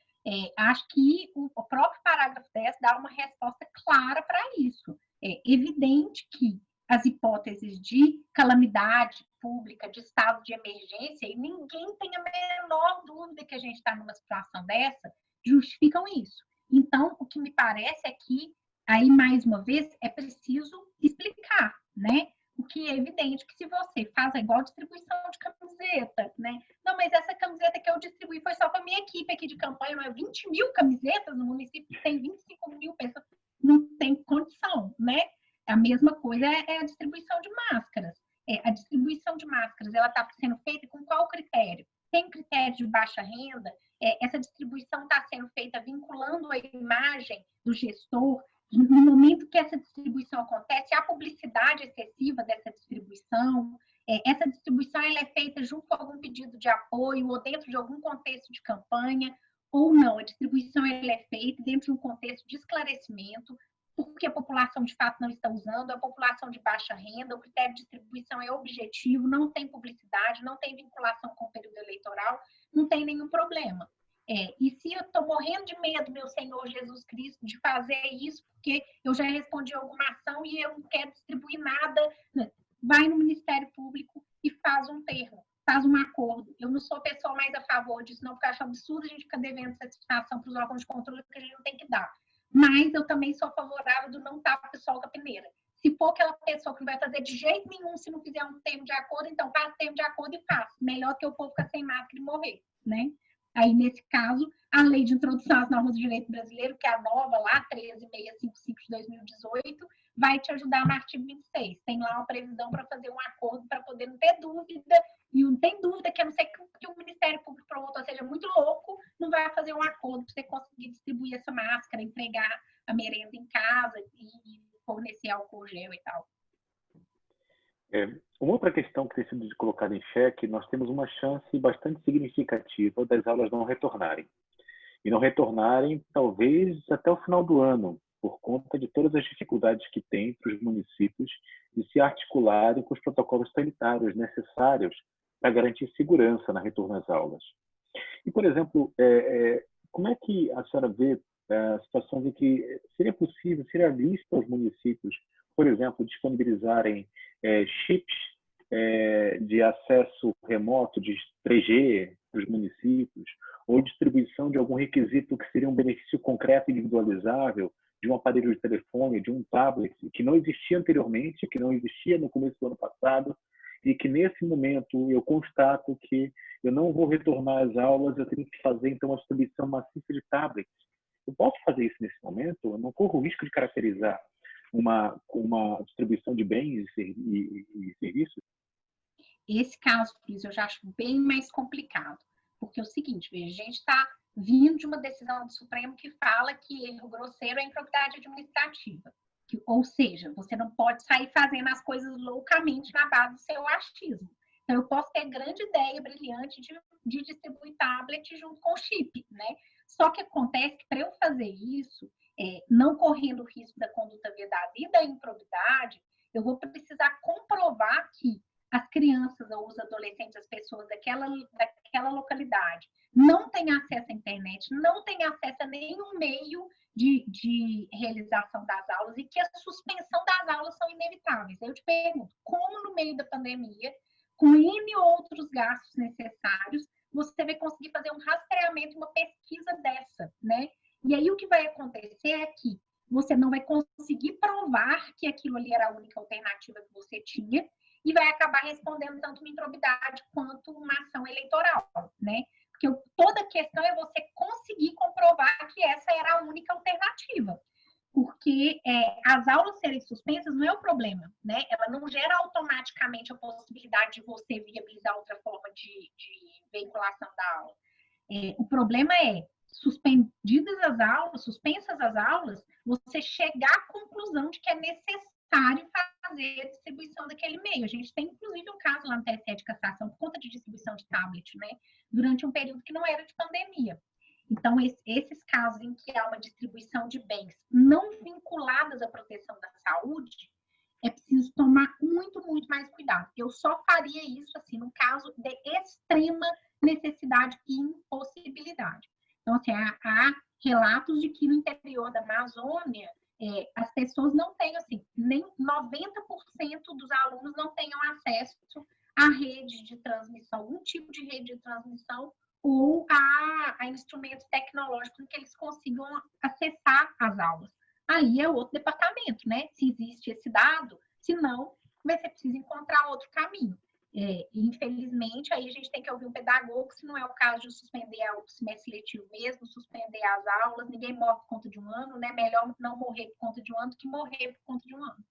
Speaker 4: Acho que o próprio parágrafo 10 dá uma resposta clara para isso. É evidente que as hipóteses de calamidade pública, de estado de emergência, e ninguém tem a menor dúvida que a gente está numa situação dessa, justificam isso. Então, o que me parece é que, aí, mais uma vez, é preciso explicar, né? O que é evidente que se você faz igual distribuição de camiseta, né? Não, mas essa camiseta que eu distribuí foi só para a minha equipe aqui de campanha, não é 20 mil camisetas no município que tem 25 mil pessoas, não tem condição, né? A mesma coisa é a distribuição de máscaras. A distribuição de máscaras, ela está sendo feita com qual critério? Tem critério de baixa renda? Essa distribuição está sendo feita vinculando a imagem do gestor. No momento que essa distribuição acontece, há publicidade excessiva dessa distribuição. Essa distribuição ela é feita junto com algum pedido de apoio ou dentro de algum contexto de campanha, ou não. A distribuição ela é feita dentro de um contexto de esclarecimento, porque a população de fato não está usando, a população de baixa renda, o critério de distribuição é objetivo, não tem publicidade, não tem vinculação com o período eleitoral, não tem nenhum problema. E se eu estou morrendo de medo, meu Senhor Jesus Cristo, de fazer isso, porque eu já respondi alguma ação e eu não quero distribuir nada, vai no Ministério Público e faz um termo, faz um acordo. Eu não sou a pessoa mais a favor disso, não, porque eu acho absurdo a gente ficar devendo satisfação para os órgãos de controle que a gente não tem que dar. Mas eu também sou favorável do não tapar o pessoal com a peneira. Se for aquela pessoa que não vai fazer de jeito nenhum se não fizer um termo de acordo, então faz termo de acordo e faz. Melhor que o povo ficar sem máscara e morrer, né? Aí, nesse caso, a Lei de Introdução às Normas do Direito Brasileiro, que é a nova lá, 13.655 de 2018, vai te ajudar no artigo 26. Tem lá uma previsão para fazer um acordo para poder não ter dúvida, e não tem dúvida que a não ser que o Ministério Público Promotor seja muito louco, não vai fazer um acordo para você conseguir distribuir essa máscara, entregar a merenda em casa e fornecer álcool gel e tal.
Speaker 5: Uma outra questão que tem sido colocada em xeque, nós temos uma chance bastante significativa das aulas não retornarem. E não retornarem, talvez, até o final do ano, por conta de todas as dificuldades que tem para os municípios de se articularem com os protocolos sanitários necessários para garantir segurança na retorno às aulas. E, por exemplo, como é que a senhora vê situações em que seria possível, seria lícito aos municípios, por exemplo, disponibilizarem chips de acesso remoto de 3G para os municípios, ou distribuição de algum requisito que seria um benefício concreto e individualizável, de um aparelho de telefone, de um tablet, que não existia anteriormente, que não existia no começo do ano passado, e que nesse momento eu constato que eu não vou retornar às aulas, eu tenho que fazer então a distribuição maciça de tablets. Eu posso fazer isso nesse momento? Eu não corro o risco de caracterizar uma distribuição de bens e serviços?
Speaker 4: Esse caso, Cris, eu já acho bem mais complicado, porque é o seguinte, veja, a gente está vindo de uma decisão do Supremo que fala que erro grosseiro é improbidade administrativa. Ou seja, você não pode sair fazendo as coisas loucamente na base do seu achismo. Então, eu posso ter grande ideia brilhante de distribuir tablet junto com chip, né? Só que acontece que para eu fazer isso, não correndo o risco da conduta vedada e da improbidade, eu vou precisar comprovar que as crianças ou os adolescentes, as pessoas daquela localidade, não têm acesso à internet, não têm acesso a nenhum meio de realização das aulas e que a suspensão das aulas são inevitáveis. Eu te pergunto, como no meio da pandemia, com N outros gastos necessários, você vai conseguir fazer um rastreamento, uma pesquisa dessa, né? E aí o que vai acontecer é que você não vai conseguir provar que aquilo ali era a única alternativa que você tinha e vai acabar respondendo tanto uma improbidade quanto uma ação eleitoral, né? Porque toda a questão é você conseguir comprovar que essa era a única alternativa. Porque as aulas serem suspensas não é o problema, né? Ela não gera automaticamente a possibilidade de você viabilizar outra forma de veiculação da aula. O problema é, suspendidas as aulas, suspensas as aulas, você chegar à conclusão de que é necessário fazer a distribuição daquele meio. A gente tem, inclusive, um caso lá no TSE de cassação por conta de distribuição de tablet, né? Durante um período que não era de pandemia. Então, esses casos em que há uma distribuição de bens não vinculadas à proteção da saúde, é preciso tomar muito, muito mais cuidado. Eu só faria isso, assim, no caso de extrema necessidade e impossibilidade. Então, assim, há relatos de que no interior da Amazônia, as pessoas não têm, assim, nem 90% dos alunos não tenham acesso à rede de transmissão, algum tipo de rede de transmissão, ou a instrumentos tecnológicos em que eles consigam acessar as aulas. Aí é outro departamento, né? Se existe esse dado, se não, vai ser preciso encontrar outro caminho. Infelizmente, aí a gente tem que ouvir um pedagogo, se não é o caso de suspender o semestre letivo mesmo, suspender as aulas, ninguém morre por conta de um ano, né? Melhor não morrer por conta de um ano do que morrer por conta de um ano.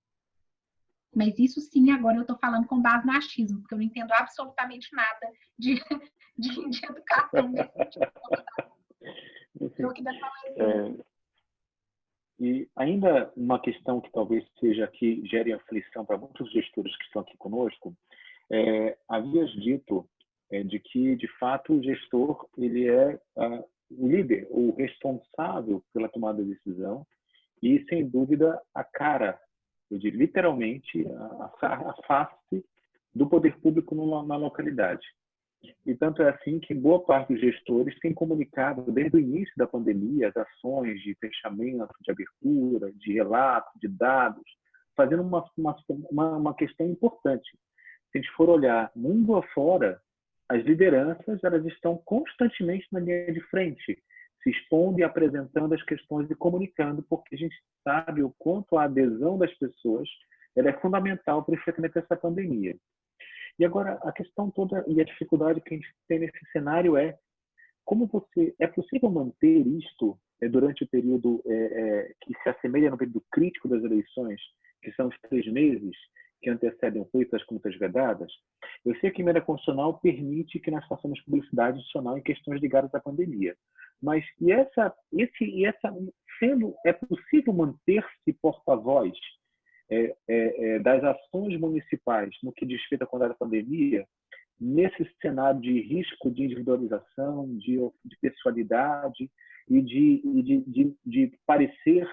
Speaker 4: Mas isso sim, agora eu estou falando com base no achismo, porque eu não entendo absolutamente nada de educação nesse sentido. Então, que
Speaker 5: e ainda uma questão que talvez seja que gere aflição para muitos gestores que estão aqui conosco, havias dito de que, de fato, o gestor ele é o líder, o responsável pela tomada de decisão e, sem dúvida, a cara, eu diria literalmente, a face do poder público na localidade. E tanto é assim que boa parte dos gestores tem comunicado desde o início da pandemia as ações de fechamento, de abertura, de relato, de dados, fazendo uma questão importante. Se a gente for olhar mundo afora, as lideranças elas estão constantemente na linha de frente, se expondo e apresentando as questões e comunicando, porque a gente sabe o quanto a adesão das pessoas ela é fundamental para o enfrentamento dessa pandemia. E agora, a questão toda e a dificuldade que a gente tem nesse cenário é como é possível manter isto durante o período que se assemelha no período crítico das eleições, que são os 3 meses que antecedem o pleito das condutas vedadas, eu sei que a emenda constitucional permite que nós façamos publicidade adicional em questões ligadas à pandemia. Mas é possível manter-se porta-voz das ações municipais no que diz respeito à combate à pandemia, nesse cenário de risco de individualização, de pessoalidade e de parecer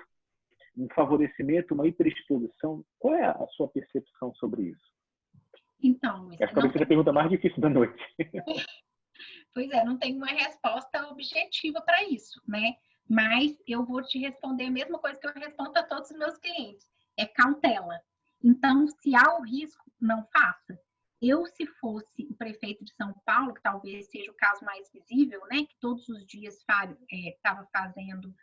Speaker 5: um favorecimento, uma hiperexposição? Qual é a sua percepção sobre isso?
Speaker 4: Então, Luiz,
Speaker 5: acho que talvez seja a pergunta mais difícil da noite.
Speaker 4: Pois é, não tem uma resposta objetiva para isso, né? Mas eu vou te responder a mesma coisa que eu respondo a todos os meus clientes. É cautela. Então, se há o risco, não faça. Eu, se fosse o prefeito de São Paulo, que talvez seja o caso mais visível, né? Que todos os dias estava fazendo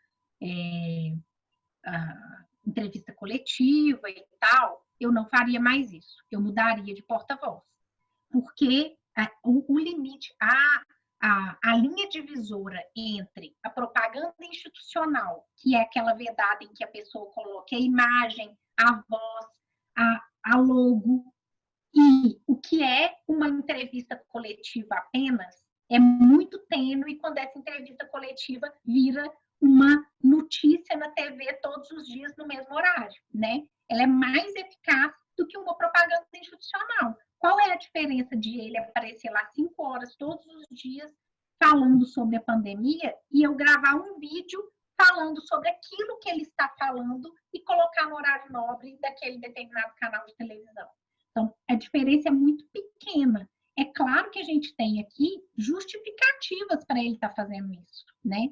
Speaker 4: entrevista coletiva e tal, eu não faria mais isso. Eu mudaria de porta-voz. Porque o limite, a linha divisora entre a propaganda institucional, que é aquela vedada em que a pessoa coloca a imagem, a voz, a logo, e o que é uma entrevista coletiva apenas, é muito tênue quando essa entrevista coletiva vira uma notícia na TV todos os dias no mesmo horário, né? Ela é mais eficaz do que uma propaganda institucional. Qual é a diferença de ele aparecer lá 5 horas todos os dias falando sobre a pandemia e eu gravar um vídeo falando sobre aquilo que ele está falando e colocar no horário nobre daquele determinado canal de televisão? Então, a diferença é muito pequena. É claro que a gente tem aqui justificativas para ele estar fazendo isso, né?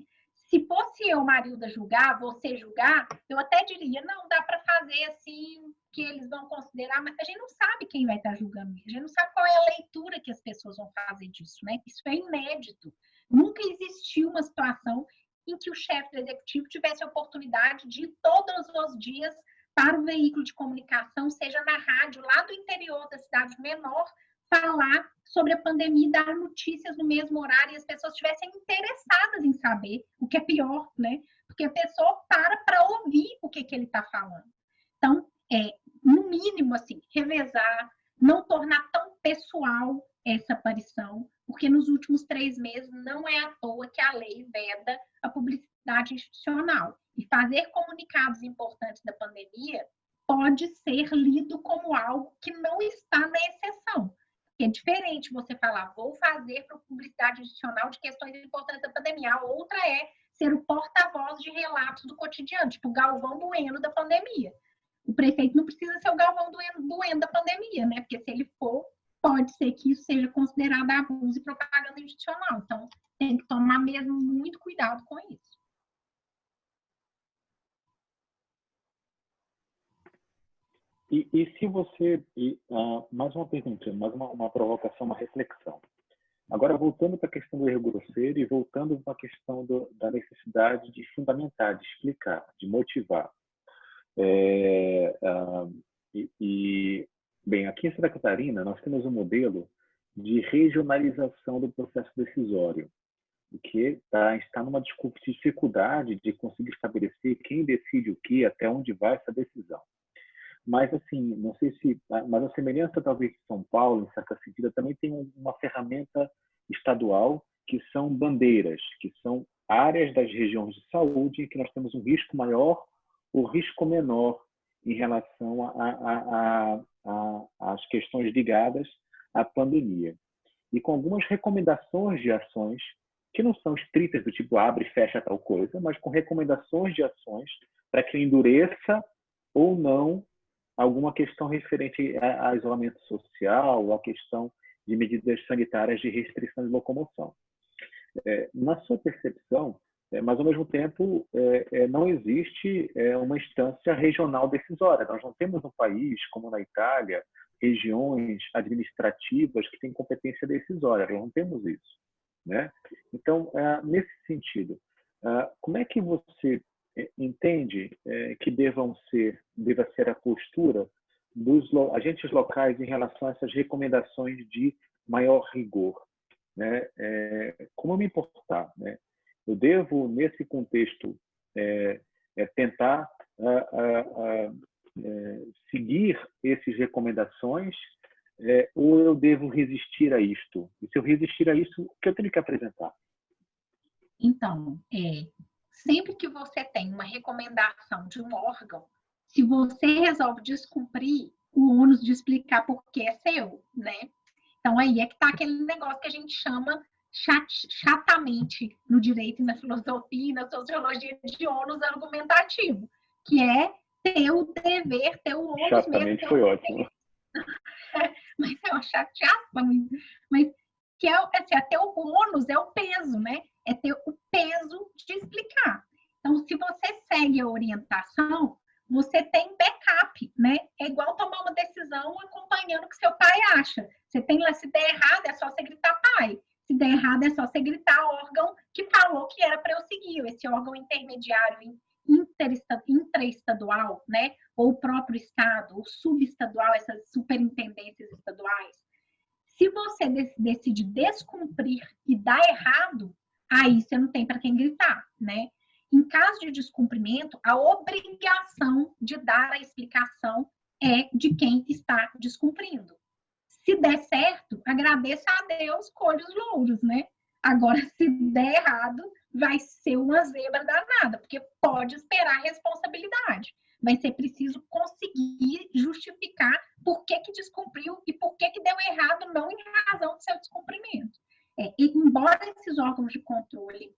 Speaker 4: Se fosse eu, Marilda, julgar, você julgar, eu até diria, não, dá para fazer assim, que eles vão considerar, mas a gente não sabe quem vai estar julgando, a gente não sabe qual é a leitura que as pessoas vão fazer disso, né? Isso é inédito. Nunca existiu uma situação em que o chefe do executivo tivesse a oportunidade de ir todos os dias para o veículo de comunicação, seja na rádio, lá do interior da cidade menor, falar sobre a pandemia e dar notícias no mesmo horário e as pessoas estivessem interessadas em saber, o que é pior, né? Porque a pessoa para ouvir o que ele está falando. Então, no mínimo, assim, revezar, não tornar tão pessoal essa aparição, porque nos últimos 3 meses não é à toa que a lei veda a publicidade institucional. E fazer comunicados importantes da pandemia pode ser lido como algo que não está na exceção. É diferente você falar, vou fazer publicidade institucional de questões importantes da pandemia. A outra é ser o porta-voz de relatos do cotidiano, tipo o Galvão Bueno da pandemia. O prefeito não precisa ser o Galvão Bueno da pandemia, né? Porque se ele for, pode ser que isso seja considerado abuso e propaganda institucional. Então, tem que tomar mesmo muito cuidado com isso.
Speaker 5: E se você... mais uma pergunta, mais uma provocação, uma reflexão. Agora, voltando para a questão do erro grosseiro e voltando para a questão da necessidade de fundamentar, de explicar, de motivar. Bem, aqui em Santa Catarina, nós temos um modelo de regionalização do processo decisório, o que está numa dificuldade de conseguir estabelecer quem decide o que, até onde vai essa decisão. Mas, assim, não sei se... Mas a semelhança, talvez, de São Paulo, em certa medida, também tem uma ferramenta estadual, que são bandeiras, que são áreas das regiões de saúde em que nós temos um risco maior ou risco menor em relação às questões ligadas à pandemia. E com algumas recomendações de ações, que não são estritas do tipo abre e fecha tal coisa, mas com recomendações de ações para que endureça ou não alguma questão referente a isolamento social, a questão de medidas sanitárias de restrição de locomoção. Na sua percepção, mas ao mesmo tempo não existe uma instância regional decisória. Nós não temos no país, como na Itália, regiões administrativas que têm competência decisória. Nós não temos isso, né? Então, nesse sentido, como é que você entende que deva ser a postura dos agentes locais em relação a essas recomendações de maior rigor, né? Como me importar, né? Eu devo, nesse contexto, tentar seguir essas recomendações ou eu devo resistir a isto? E se eu resistir a isso, o que eu tenho que apresentar?
Speaker 4: Então, sempre que você tem uma recomendação de um órgão, se você resolve descumprir, o ônus de explicar por que é seu, né? Então, aí é que está aquele negócio que a gente chama chatamente no direito, na filosofia e na sociologia de ônus argumentativo, que é ter o dever, ter o ônus
Speaker 5: chatamente
Speaker 4: mesmo.
Speaker 5: Foi ótimo.
Speaker 4: Mas é uma chateação, mas que até o ônus é o peso, né? É ter o peso de explicar. Então, se você segue a orientação, você tem backup, né? É igual tomar uma decisão acompanhando o que seu pai acha. Você tem lá, se der errado, é só você gritar pai. Se der errado, é só você gritar órgão que falou que era para eu seguir. Esse órgão intermediário intraestadual, né? Ou o próprio estado, ou subestadual, essas superintendências estaduais. Se você decide descumprir e dar errado, aí você não tem para quem gritar, né? Em caso de descumprimento, a obrigação de dar a explicação é de quem está descumprindo. Se der certo, agradeça a Deus, colhe os louros, né? Agora, se der errado, vai ser uma zebra danada, porque pode esperar responsabilidade. Vai ser preciso conseguir justificar por que descumpriu e por que deu errado, não em razão do seu descumprimento. E, embora esses órgãos de controle,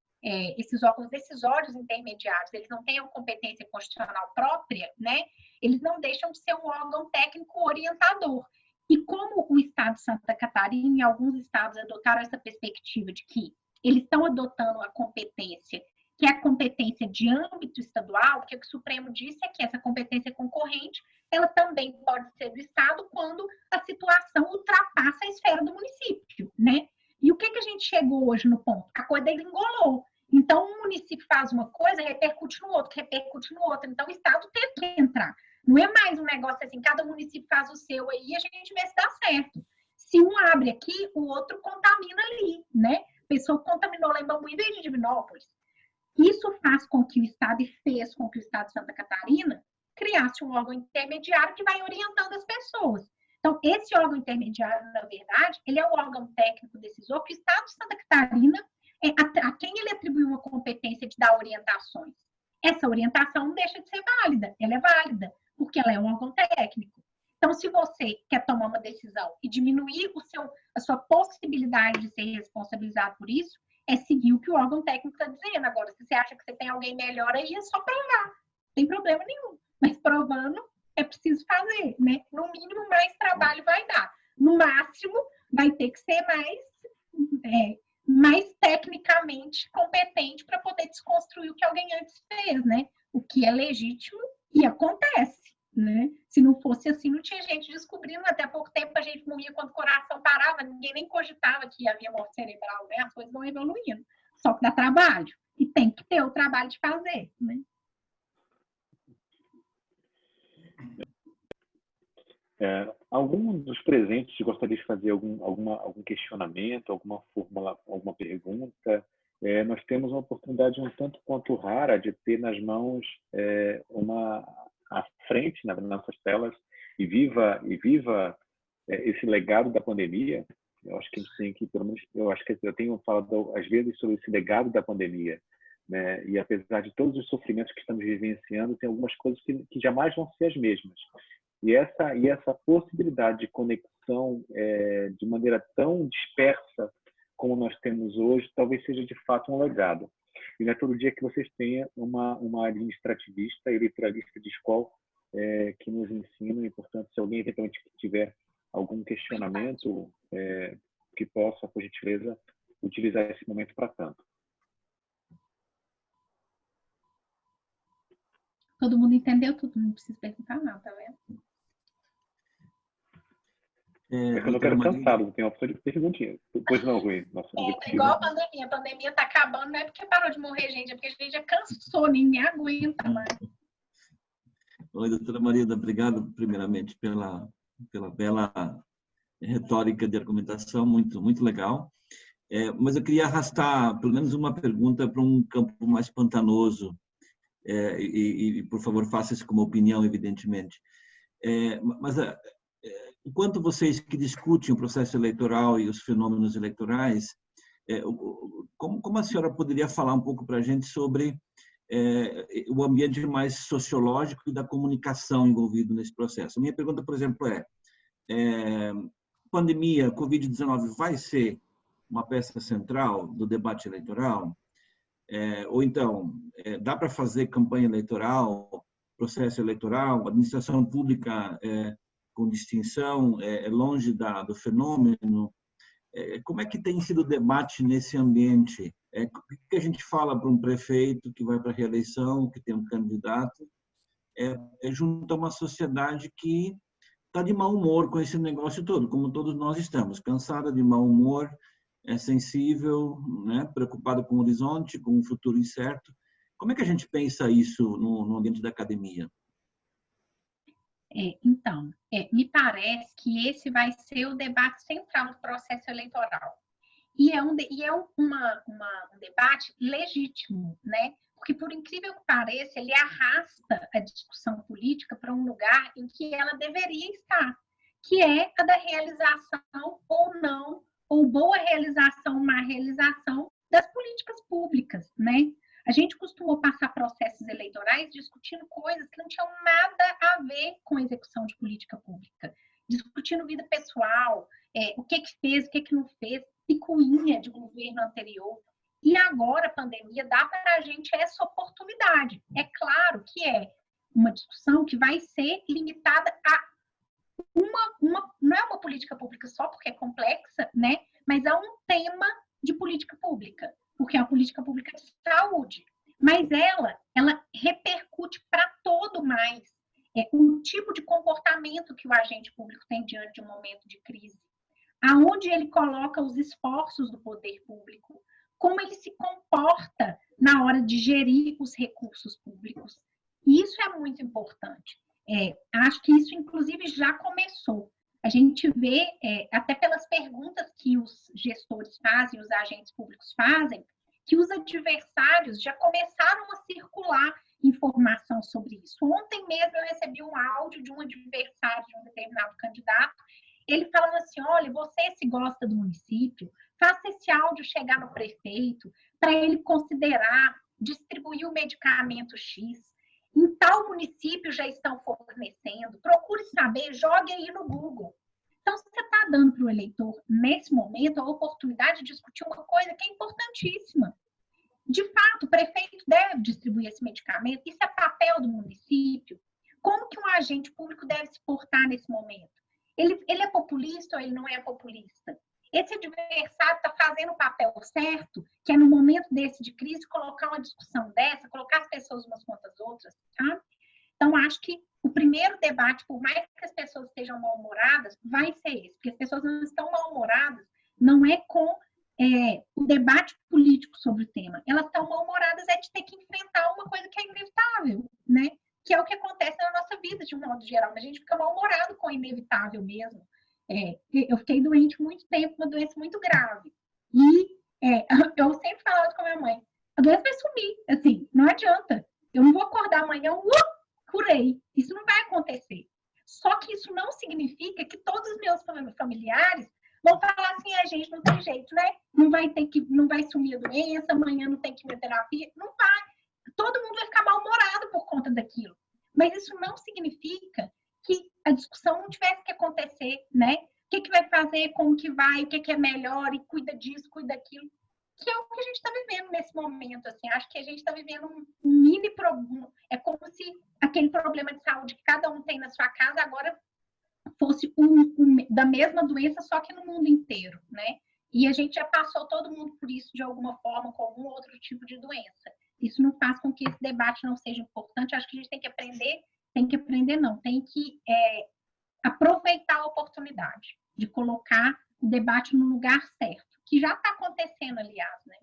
Speaker 4: esses órgãos decisórios intermediários, eles não tenham competência constitucional própria, né? Eles não deixam de ser um órgão técnico orientador. E como o Estado de Santa Catarina e alguns estados adotaram essa perspectiva de que eles estão adotando a competência, que é a competência de âmbito estadual, porque o que o Supremo disse é que essa competência concorrente, ela também pode ser do Estado quando a situação ultrapassa a esfera do município, né? E o que a gente chegou hoje no ponto? A coisa engolou. Então, um município faz uma coisa, repercute no outro, repercute no outro. Então, o Estado tem que entrar. Não é mais um negócio assim, cada município faz o seu aí e a gente vê se dá certo. Se um abre aqui, o outro contamina ali, né? A pessoa contaminou lá em Bambuí em vez de Divinópolis. Isso faz com que o Estado, e fez com que o Estado de Santa Catarina criasse um órgão intermediário que vai orientando as pessoas. Então, esse órgão intermediário, na verdade, ele é o órgão técnico decisor que o Estado de Santa Catarina, a quem ele atribuiu uma competência de dar orientações. Essa orientação não deixa de ser válida, ela é válida, porque ela é um órgão técnico. Então, se você quer tomar uma decisão e diminuir a sua possibilidade de ser responsabilizado por isso, é seguir o que o órgão técnico está dizendo. Agora, se você acha que você tem alguém melhor aí, é só provar. Não tem problema nenhum. Mas provando, é preciso fazer, né? No mínimo, mais trabalho vai dar. No máximo, vai ter que ser mais tecnicamente competente para poder desconstruir o que alguém antes fez, né? O que é legítimo e acontece, né? Se não fosse assim, não tinha gente descobrindo. Até pouco tempo a gente morria quando o coração parava, ninguém nem cogitava que havia morte cerebral, né? As coisas vão evoluindo. Só que dá trabalho. E tem que ter o trabalho de fazer, né?
Speaker 5: Algum dos presentes gostaria de fazer algum questionamento, alguma fórmula, alguma pergunta? Nós temos uma oportunidade um tanto quanto rara de ter nas mãos à frente, nas nossas telas, e viva esse legado da pandemia. Eu acho que a gente tem que, pelo menos, eu tenho falado às vezes sobre esse legado da pandemia, né? E apesar de todos os sofrimentos que estamos vivenciando, tem algumas coisas que jamais vão ser as mesmas. E essa possibilidade de conexão de maneira tão dispersa como nós temos hoje, talvez seja de fato um legado. E não é todo dia que vocês tenham uma administrativista e lituralista de escola que nos ensina, e, portanto, se alguém eventualmente tiver algum questionamento, que possa, por gentileza, utilizar esse momento para tanto.
Speaker 4: Todo mundo entendeu tudo, não precisa perguntar nada, tá vendo?
Speaker 5: Eu não quero cansado, tem a opção de perguntinha. Pois não, Rui?
Speaker 4: Igual a pandemia está acabando, não é porque parou de morrer gente, é porque a gente já cansou, ninguém aguenta mais.
Speaker 6: Oi, doutora Marida, obrigado primeiramente pela bela retórica de argumentação, muito, muito legal. Mas eu queria arrastar pelo menos uma pergunta para um campo mais pantanoso, e por favor, faça isso como opinião, evidentemente. Mas enquanto vocês que discutem o processo eleitoral e os fenômenos eleitorais, como a senhora poderia falar um pouco para a gente sobre o ambiente mais sociológico e da comunicação envolvido nesse processo? A minha pergunta, por exemplo, pandemia, Covid-19 vai ser uma peça central do debate eleitoral? Ou então, dá para fazer campanha eleitoral, processo eleitoral, administração pública com distinção, longe do fenômeno? Como é que tem sido o debate nesse ambiente? O que a gente fala para um prefeito que vai para a reeleição, que tem um candidato, junto a uma sociedade que está de mau humor com esse negócio todo, como todos nós estamos, cansada de mau humor, sensível, né, preocupada com o horizonte, com o futuro incerto. Como é que a gente pensa isso no ambiente da academia?
Speaker 4: Então, me parece que esse vai ser o debate central do processo eleitoral. E é um debate legítimo, né? Porque, por incrível que pareça, ele arrasta a discussão política para um lugar em que ela deveria estar, que é a da realização ou não, ou boa realização, má realização das políticas públicas, né? A gente costumou passar processos eleitorais discutindo coisas que não tinham nada a ver com execução de política pública, discutindo vida pessoal, o que fez, o que não fez, picuinha de governo anterior. E agora a pandemia dá para a gente essa oportunidade. É claro que é uma discussão que vai ser limitada a não é uma política pública só porque é complexa, né? Mas a um tema de política pública, porque é uma política pública de saúde. Mas ela repercute para todo mais um tipo de comportamento que o agente público tem diante de um momento de crise, aonde ele coloca os esforços do poder público, como ele se comporta na hora de gerir os recursos públicos. E isso é muito importante. Acho que isso, inclusive, já começou. A gente vê, até pelas perguntas que os gestores fazem, os agentes públicos fazem, que os adversários já começaram a circular informação sobre isso. Ontem mesmo eu recebi um áudio de um adversário de um determinado candidato, ele falando assim, olha, você se gosta do município, faça esse áudio chegar no prefeito para ele considerar distribuir o medicamento X. Em tal município já estão fornecendo, procure saber, jogue aí no Google. Então, você está dando para o eleitor, nesse momento, a oportunidade de discutir uma coisa que é importantíssima. De fato, o prefeito deve distribuir esse medicamento, isso é papel do município. Como que um agente público deve se portar nesse momento? Ele é populista ou ele não é populista? Esse adversário está fazendo o papel certo, que é no momento desse de crise, colocar uma discussão dessa, colocar as pessoas umas contra as outras, tá? Então, acho que o primeiro debate, por mais que as pessoas estejam mal-humoradas, vai ser esse, porque as pessoas não estão mal-humoradas, não é com o debate político sobre o tema, elas estão mal-humoradas de ter que enfrentar uma coisa que é inevitável, né? Que é o que acontece na nossa vida, de um modo geral, mas a gente fica mal-humorado com o inevitável mesmo. Eu fiquei doente muito tempo, uma doença muito grave. E eu sempre falava com a minha mãe, a doença vai sumir, assim, não adianta. Eu não vou acordar amanhã, curei. Isso não vai acontecer. Só que isso não significa que todos os meus familiares vão falar assim, gente, não tem jeito, né? Não vai sumir a doença, amanhã não tem quimioterapia. Não vai. Todo mundo vai ficar mal-humorado por conta daquilo. Mas isso não significa que a discussão não tivesse que acontecer, né? O que vai fazer, como que vai, o que é melhor, e cuida disso, cuida daquilo. Que é o que a gente está vivendo nesse momento, assim. Acho que a gente está vivendo um mini problema. É como se aquele problema de saúde que cada um tem na sua casa agora fosse da mesma doença, só que no mundo inteiro, né? E a gente já passou todo mundo por isso de alguma forma, com algum outro tipo de doença. Isso não faz com que esse debate não seja importante. Acho que a gente tem que aprender tem que aproveitar a oportunidade de colocar o debate no lugar certo, que já está acontecendo, aliás, né?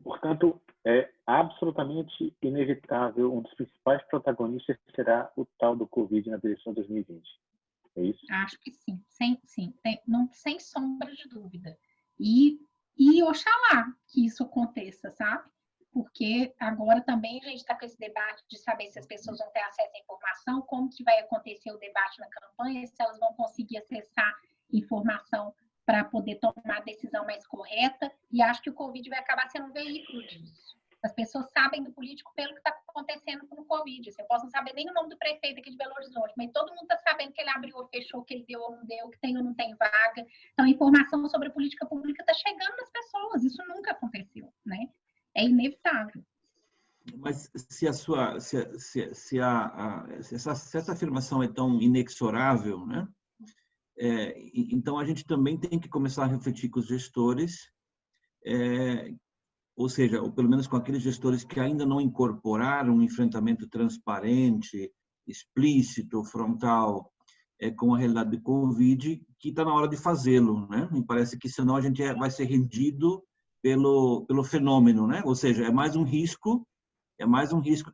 Speaker 5: Portanto, é absolutamente inevitável, um dos principais protagonistas será o tal do Covid na eleição de 2020. É isso?
Speaker 4: Acho que sim, sem sombra de dúvida. E oxalá que isso aconteça, sabe? porque agora também a gente está com esse debate de saber se as pessoas vão ter acesso à informação, como que vai acontecer o debate na campanha, se elas vão conseguir acessar informação para poder tomar a decisão mais correta, e acho que o Covid vai acabar sendo um veículo disso. As pessoas sabem do político pelo que está acontecendo com o Covid. Eu posso não saber nem o nome do prefeito aqui de Belo Horizonte, mas todo mundo está sabendo que ele abriu ou fechou, que ele deu ou não deu, que tem ou não tem vaga. Então, a informação sobre a política pública está chegando nas pessoas. Isso nunca aconteceu, né? É inevitável.
Speaker 6: Mas se essa afirmação é tão inexorável, né? Então a gente também tem que começar a refletir com os gestores, ou seja, ou pelo menos com aqueles gestores que ainda não incorporaram um enfrentamento transparente, explícito, frontal, com a realidade do Covid, que está na hora de fazê-lo, né? Me parece que senão a gente vai ser rendido pelo fenômeno, né? Ou seja, é mais um risco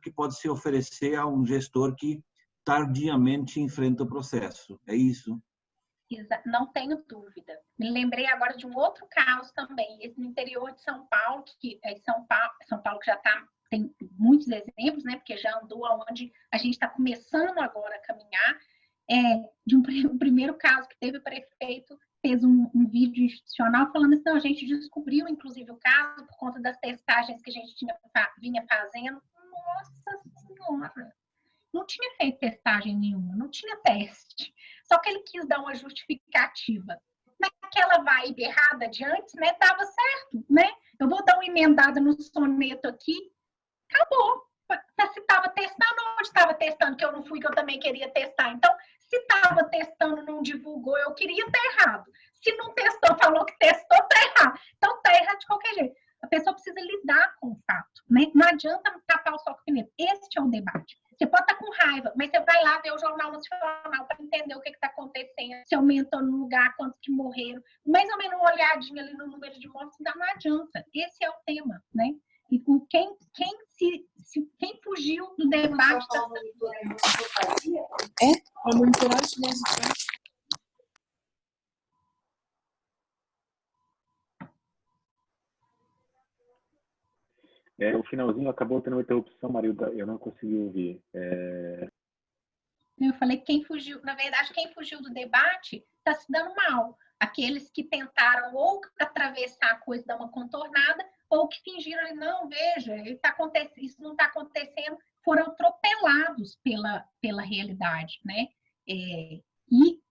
Speaker 6: que pode se oferecer a um gestor que tardiamente enfrenta o processo. É isso?
Speaker 4: Não tenho dúvida. Me lembrei agora de um outro caso também, esse no interior de São Paulo, que São Paulo que já tem muitos exemplos, né? Porque já andou aonde a gente está começando agora a caminhar, de um primeiro caso que teve o prefeito fez um vídeo institucional falando assim, não, a gente descobriu, inclusive, o caso por conta das testagens que a gente vinha fazendo. Nossa Senhora! Não tinha feito testagem nenhuma, não tinha teste. Só que ele quis dar uma justificativa. Naquela vibe errada de antes, né, dava certo, né? Eu vou dar uma emendada no soneto aqui, acabou. Se estava testando, onde estava testando, que eu não fui, que eu também queria testar. Então, se estava testando, não divulgou, eu queria estar errado. Se não testou, falou que testou, está errado. Então, está errado de qualquer jeito. A pessoa precisa lidar com o fato, né? Não adianta tapar o sol com pimenta. Este é o debate. Você pode estar com raiva, mas você vai lá ver o Jornal Nacional para entender o que está acontecendo, se aumentou no lugar, quantos que morreram. Mais ou menos uma olhadinha ali no número de mortes, não adianta. Esse é o tema, né? E com quem fugiu do debate...
Speaker 3: Para monitorar os resultados.
Speaker 5: O finalzinho acabou tendo uma interrupção, Marilda, eu não consegui ouvir.
Speaker 4: Eu falei quem fugiu, na verdade, quem fugiu do debate está se dando mal. Aqueles que tentaram ou atravessar a coisa, dar uma contornada, ou que fingiram, não, veja, isso não está acontecendo, foram atropelados pela realidade, né? E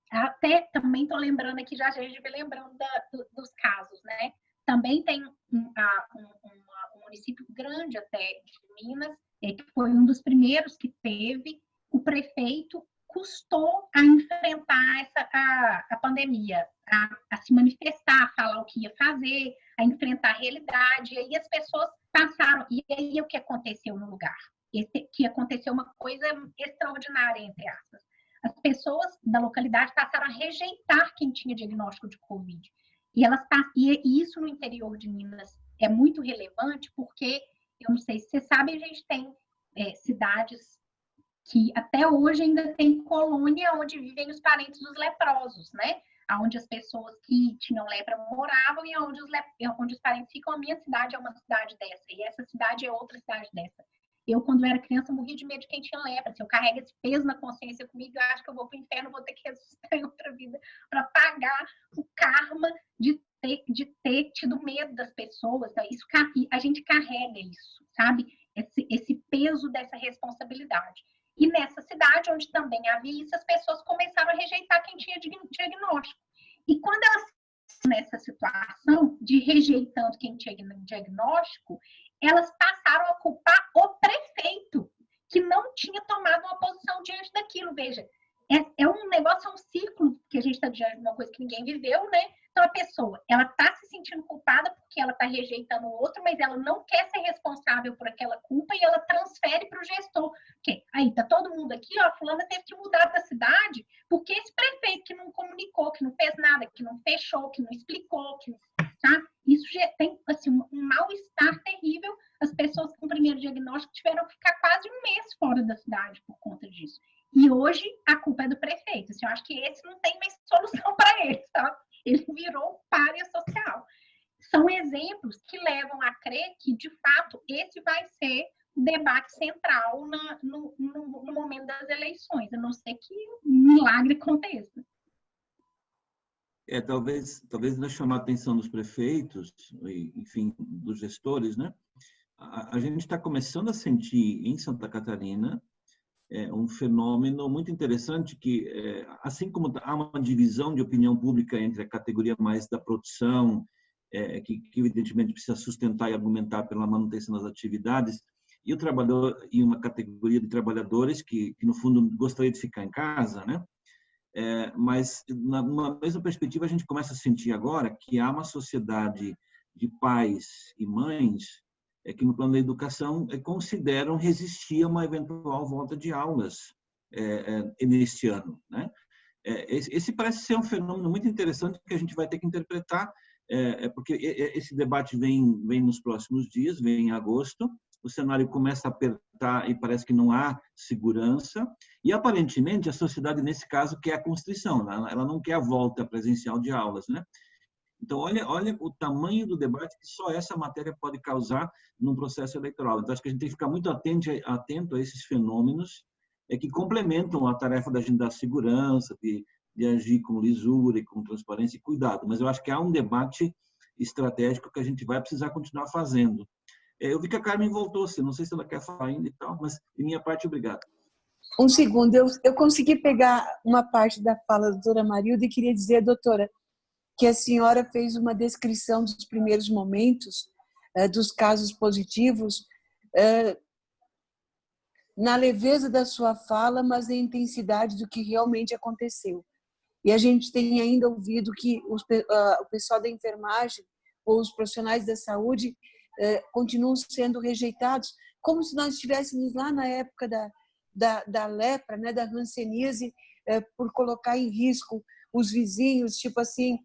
Speaker 4: até também estou lembrando aqui, já a gente vai lembrando dos casos, né? Também tem um município grande até de Minas, que foi um dos primeiros que teve, o prefeito custou a enfrentar a pandemia, a se manifestar, a falar o que ia fazer, a enfrentar a realidade, e aí as pessoas passaram, e aí o que aconteceu no lugar? Que aconteceu uma coisa extraordinária, entre aspas. As pessoas da localidade passaram a rejeitar quem tinha diagnóstico de Covid. E isso no interior de Minas é muito relevante, porque, eu não sei se vocês sabem, a gente tem cidades que até hoje ainda tem colônia onde vivem os parentes dos leprosos, né? Onde as pessoas que tinham lepra moravam e onde os parentes ficam. A minha cidade é uma cidade dessa, e essa cidade é outra cidade dessa. Eu, quando era criança, morria de medo de quem tinha lepra. Se eu carrego esse peso na consciência comigo, eu acho que eu vou para o inferno, vou ter que ressuscitar em outra vida para pagar o karma de ter tido medo das pessoas. Então, a gente carrega isso, sabe? Esse peso dessa responsabilidade. E nessa cidade, onde também havia isso, as pessoas começaram a rejeitar quem tinha diagnóstico. E quando elas nessa situação de rejeitando quem tinha diagnóstico, elas passaram a culpar o prefeito, que não tinha tomado uma posição diante daquilo. Veja, é um negócio, é um ciclo que a gente está diante de uma coisa que ninguém viveu, né? Então, a pessoa, ela está se sentindo culpada porque ela está rejeitando o outro, mas ela não quer ser responsável por aquela culpa e ela transfere para o gestor. Porque aí está todo mundo aqui, ó, fulana teve que mudar da cidade, porque esse prefeito que não comunicou, que não fez nada, que não fechou, que não explicou, tá? Isso já tem assim, um mal-estar terrível. As pessoas com o primeiro diagnóstico tiveram que ficar quase um mês fora da cidade por conta disso. E hoje a culpa é do prefeito. Assim, eu acho que esse não tem mais solução para ele, tá? Ele virou pária social. são exemplos que levam a crer que, de fato, esse vai ser o debate central no momento das eleições, a não ser que um milagre aconteça.
Speaker 6: Talvez nós chamar a atenção dos prefeitos, enfim, dos gestores, né? A gente está começando a sentir em Santa Catarina um fenômeno muito interessante que, assim como há uma divisão de opinião pública entre a categoria mais da produção, que evidentemente precisa sustentar e argumentar pela manutenção das atividades, e o trabalhador e uma categoria de trabalhadores que no fundo gostaria de ficar em casa, né? Mas numa mesma perspectiva a gente começa a sentir agora que há uma sociedade de pais e mães que no plano da educação consideram resistir a uma eventual volta de aulas neste ano, né? Esse parece ser um fenômeno muito interessante que a gente vai ter que interpretar, porque esse debate vem nos próximos dias, vem em agosto, o cenário começa a apertar e parece que não há segurança, e aparentemente a sociedade, nesse caso, quer a constrição, né? Ela não quer a volta presencial de aulas, né? Então, olha o tamanho do debate que só essa matéria pode causar num processo eleitoral. Então, acho que a gente tem que ficar muito atento a esses fenômenos que complementam a tarefa da gente dar segurança, de agir com lisura e com transparência e cuidado. Mas eu acho que há um debate estratégico que a gente vai precisar continuar fazendo. Eu vi que a Carmen voltou, não sei se ela quer falar ainda e tal, mas de minha parte, obrigado.
Speaker 3: Um segundo, eu consegui pegar uma parte da fala da doutora Marilda e queria dizer, doutora, que a senhora fez uma descrição dos primeiros momentos, dos casos positivos, na leveza da sua fala, mas na intensidade do que realmente aconteceu. E a gente tem ainda ouvido que o pessoal da enfermagem ou os profissionais da saúde continuam sendo rejeitados, como se nós estivéssemos lá na época da lepra, né, da hanseníase, por colocar em risco os vizinhos, tipo assim,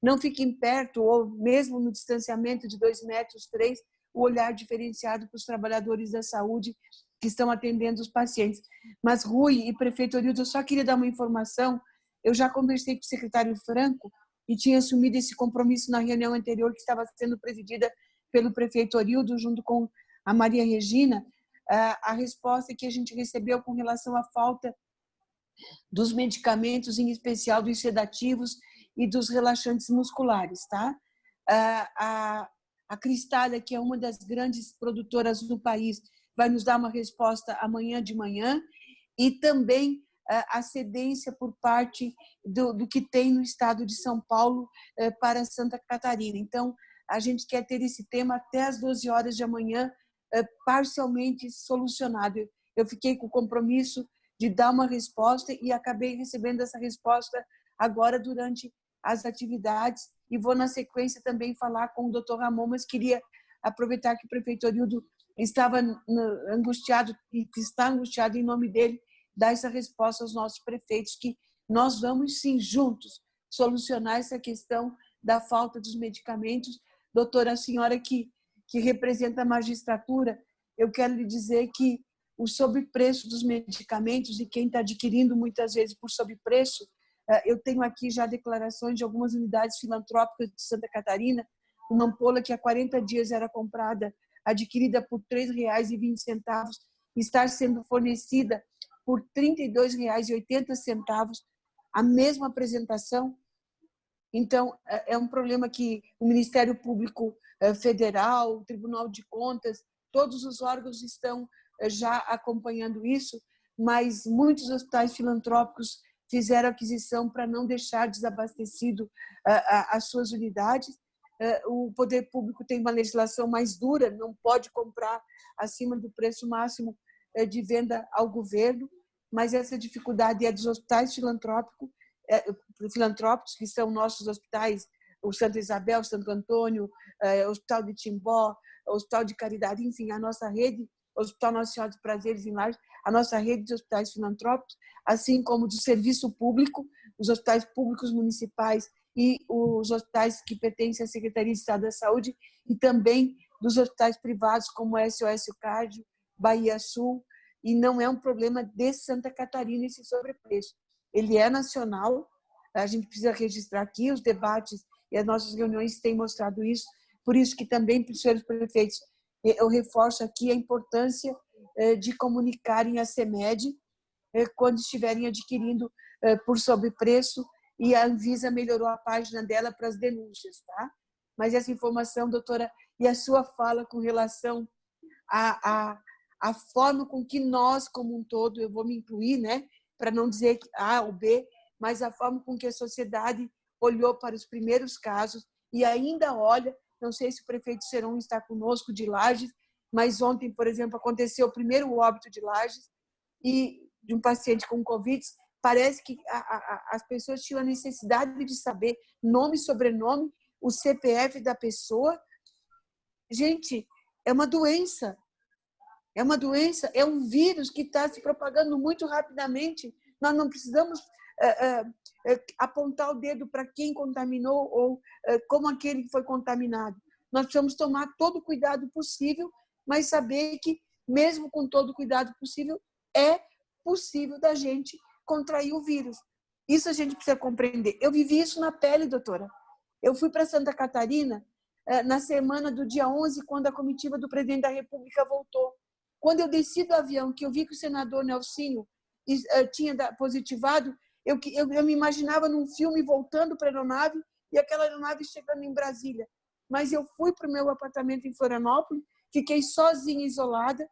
Speaker 3: não fiquem perto, ou mesmo no distanciamento de 2 metros, 3, o olhar diferenciado para os trabalhadores da saúde que estão atendendo os pacientes. Mas, Rui e prefeito Orildo, eu só queria dar uma informação. Eu já conversei com o secretário Franco e tinha assumido esse compromisso na reunião anterior que estava sendo presidida pelo prefeito Orildo, junto com a Maria Regina. A resposta que a gente recebeu com relação à falta dos medicamentos, em especial dos sedativos e dos relaxantes musculares, tá? A Cristália, que é uma das grandes produtoras do país, vai nos dar uma resposta amanhã de manhã, e também a cedência por parte do que tem no estado de São Paulo para Santa Catarina. Então, a gente quer ter esse tema até às 12 horas de amanhã parcialmente solucionado. Eu fiquei com o compromisso de dar uma resposta e acabei recebendo essa resposta agora durante as atividades, e vou na sequência também falar com o Dr. Ramon, mas queria aproveitar que o prefeito Orildo estava angustiado e que está angustiado, em nome dele, dar essa resposta aos nossos prefeitos, que nós vamos sim juntos solucionar essa questão da falta dos medicamentos. Doutora, a senhora que representa a magistratura, eu quero lhe dizer que o sobrepreço dos medicamentos, e quem está adquirindo muitas vezes por sobrepreço, eu tenho aqui já declarações de algumas unidades filantrópicas de Santa Catarina, uma ampola que há 40 dias era comprada, adquirida por R$ 3,20, está sendo fornecida por R$ 32,80, a mesma apresentação. Então, é um problema que o Ministério Público Federal, o Tribunal de Contas, todos os órgãos estão já acompanhando isso, mas muitos hospitais filantrópicos fizeram aquisição para não deixar desabastecido as suas unidades. O poder público tem uma legislação mais dura, não pode comprar acima do preço máximo de venda ao governo, mas essa dificuldade é dos hospitais filantrópicos, que são nossos hospitais, o Santa Isabel, o Santo Antônio, o Hospital de Timbó, o Hospital de Caridade, enfim, a nossa rede, o Hospital Nossa Senhora dos Prazeres em Lages, a nossa rede de hospitais filantrópicos, assim como do serviço público, os hospitais públicos municipais e os hospitais que pertencem à Secretaria de Estado da Saúde, e também dos hospitais privados como o SOS Cardio, Bahia Sul, e não é um problema de Santa Catarina esse sobrepreço. Ele é nacional, a gente precisa registrar aqui os debates e as nossas reuniões têm mostrado isso. Por isso que também, para os senhores prefeitos, eu reforço aqui a importância de comunicarem a CEMED quando estiverem adquirindo por sobrepreço, e a Anvisa melhorou a página dela para as denúncias, tá? Mas essa informação, doutora, e a sua fala com relação à forma com que nós, como um todo, eu vou me incluir, né, para não dizer A ou B, mas a forma com que a sociedade olhou para os primeiros casos e ainda olha. Não sei se o prefeito Seron está conosco de Lages, mas ontem, por exemplo, aconteceu o primeiro óbito de Lages, e de um paciente com Covid. Parece que as pessoas tinham a necessidade de saber nome, sobrenome, o CPF da pessoa. Gente, é uma doença. É uma doença, é um vírus que está se propagando muito rapidamente. Nós não precisamos apontar o dedo para quem contaminou ou como aquele que foi contaminado. Nós precisamos tomar todo o cuidado possível, mas saber que, mesmo com todo o cuidado possível, é possível da gente contrair o vírus. Isso a gente precisa compreender. Eu vivi isso na pele, doutora. Eu fui para Santa Catarina na semana do dia 11, quando a comitiva do presidente da República voltou. Quando eu desci do avião, que eu vi que o senador Nelsinho tinha positivado, eu me imaginava num filme voltando para a aeronave e aquela aeronave chegando em Brasília. Mas eu fui para o meu apartamento em Florianópolis, fiquei sozinha, isolada,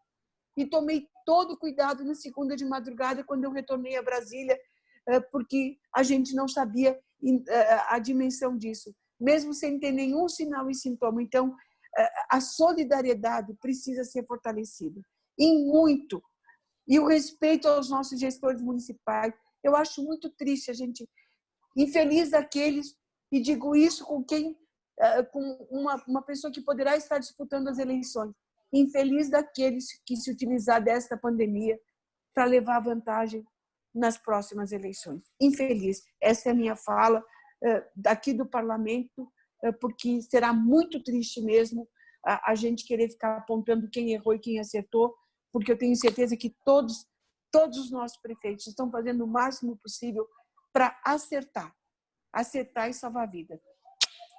Speaker 3: e tomei todo o cuidado na segunda de madrugada, quando eu retornei a Brasília, porque a gente não sabia a dimensão disso, mesmo sem ter nenhum sinal e sintoma. Então, a solidariedade precisa ser fortalecida, em muito. E o respeito aos nossos gestores municipais. Eu acho muito triste a gente, infeliz daqueles, e digo isso com uma pessoa que poderá estar disputando as eleições, infeliz daqueles que se utilizar desta pandemia para levar vantagem nas próximas eleições. Infeliz. Essa é a minha fala daqui do parlamento, porque será muito triste mesmo a gente querer ficar apontando quem errou e quem acertou, porque eu tenho certeza que todos os nossos prefeitos estão fazendo o máximo possível para acertar e salvar a vida.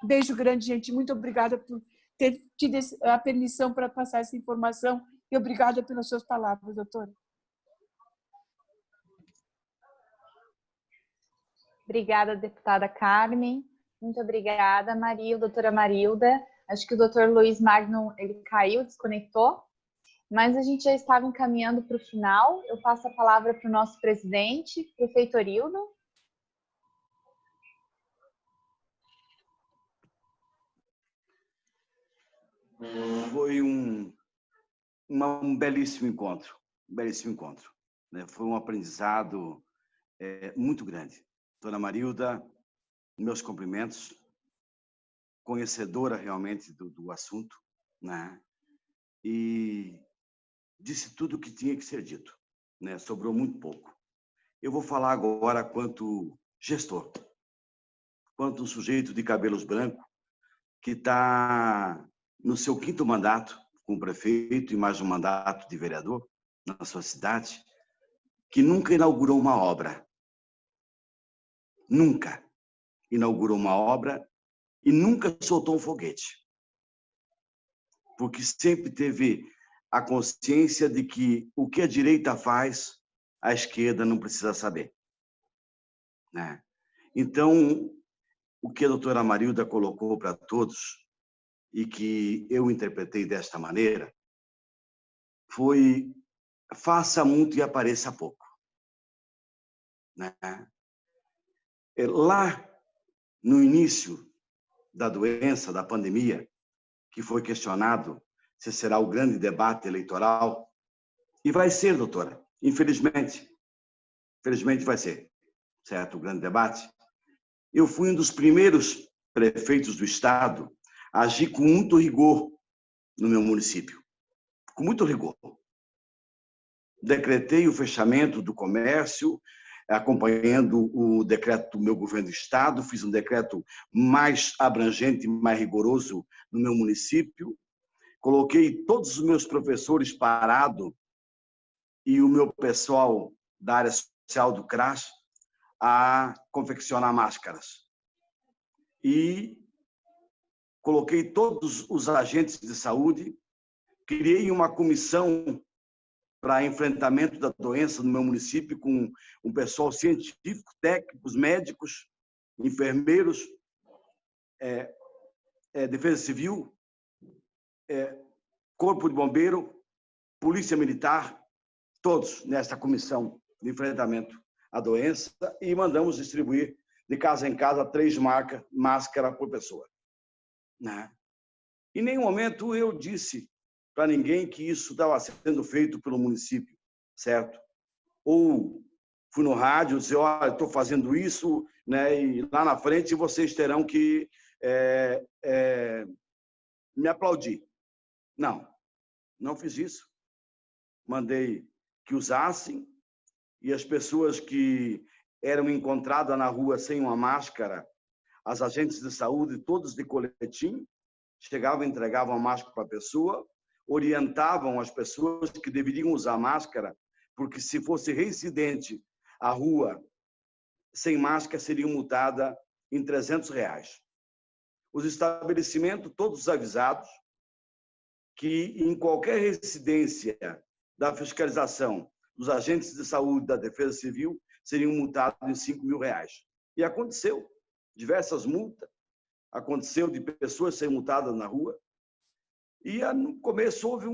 Speaker 3: Beijo grande, gente. Muito obrigada por ter tido a permissão para passar essa informação e obrigada pelas suas palavras, doutora.
Speaker 1: Obrigada, deputada Carmen. Muito obrigada, doutora Marilda. Acho que o doutor Luiz Magno, ele caiu, desconectou, mas a gente já estava encaminhando para o final. Eu passo a palavra para o nosso presidente, prefeito Orildo.
Speaker 2: Foi um belíssimo encontro, né? Foi um aprendizado muito grande. Dona Marilda, meus cumprimentos, conhecedora realmente do assunto, né? E disse tudo o que tinha que ser dito, né? Sobrou muito pouco. Eu vou falar agora quanto gestor, quanto um sujeito de cabelos brancos que está no seu 5º mandato como prefeito e mais um mandato de vereador na sua cidade, que nunca inaugurou uma obra. Nunca inaugurou uma obra e nunca soltou um foguete. Porque sempre teve a consciência de que o que a direita faz, a esquerda não precisa saber, né? Então, o que a doutora Marilda colocou para todos, e que eu interpretei desta maneira, foi: faça muito e apareça pouco, né? Lá, no início da doença, da pandemia, que foi questionado se será o grande debate eleitoral, e vai ser, doutora, infelizmente vai ser, certo, o grande debate. Eu fui um dos primeiros prefeitos do estado a agir com muito rigor no meu município, com muito rigor. Decretei o fechamento do comércio, acompanhando o decreto do meu governo do estado, fiz um decreto mais abrangente, mais rigoroso no meu município, coloquei todos os meus professores parados e o meu pessoal da área social do CRAS a confeccionar máscaras. E coloquei todos os agentes de saúde, criei uma comissão para enfrentamento da doença no meu município, com um pessoal científico, técnicos, médicos, enfermeiros, Defesa Civil, Corpo de Bombeiro, Polícia Militar, todos nesta comissão de enfrentamento à doença, e mandamos distribuir de casa em casa 3 máscaras por pessoa. Né? Em nenhum momento eu disse para ninguém que isso estava sendo feito pelo município, certo? Ou fui no rádio dizer, olha, estou fazendo isso, né? E lá na frente vocês terão que me aplaudir. Não fiz isso. Mandei que usassem, e as pessoas que eram encontradas na rua sem uma máscara, as agentes de saúde, todos de coletinho, chegavam e entregavam a máscara para a pessoa, orientavam as pessoas que deveriam usar máscara, porque se fosse reincidente à rua sem máscara, seria multada em R$300. Os estabelecimentos, todos avisados, que em qualquer residência da fiscalização dos agentes de saúde da Defesa Civil seriam multados em R$5.000. E aconteceu diversas multas, aconteceu de pessoas serem multadas na rua, e no começo houve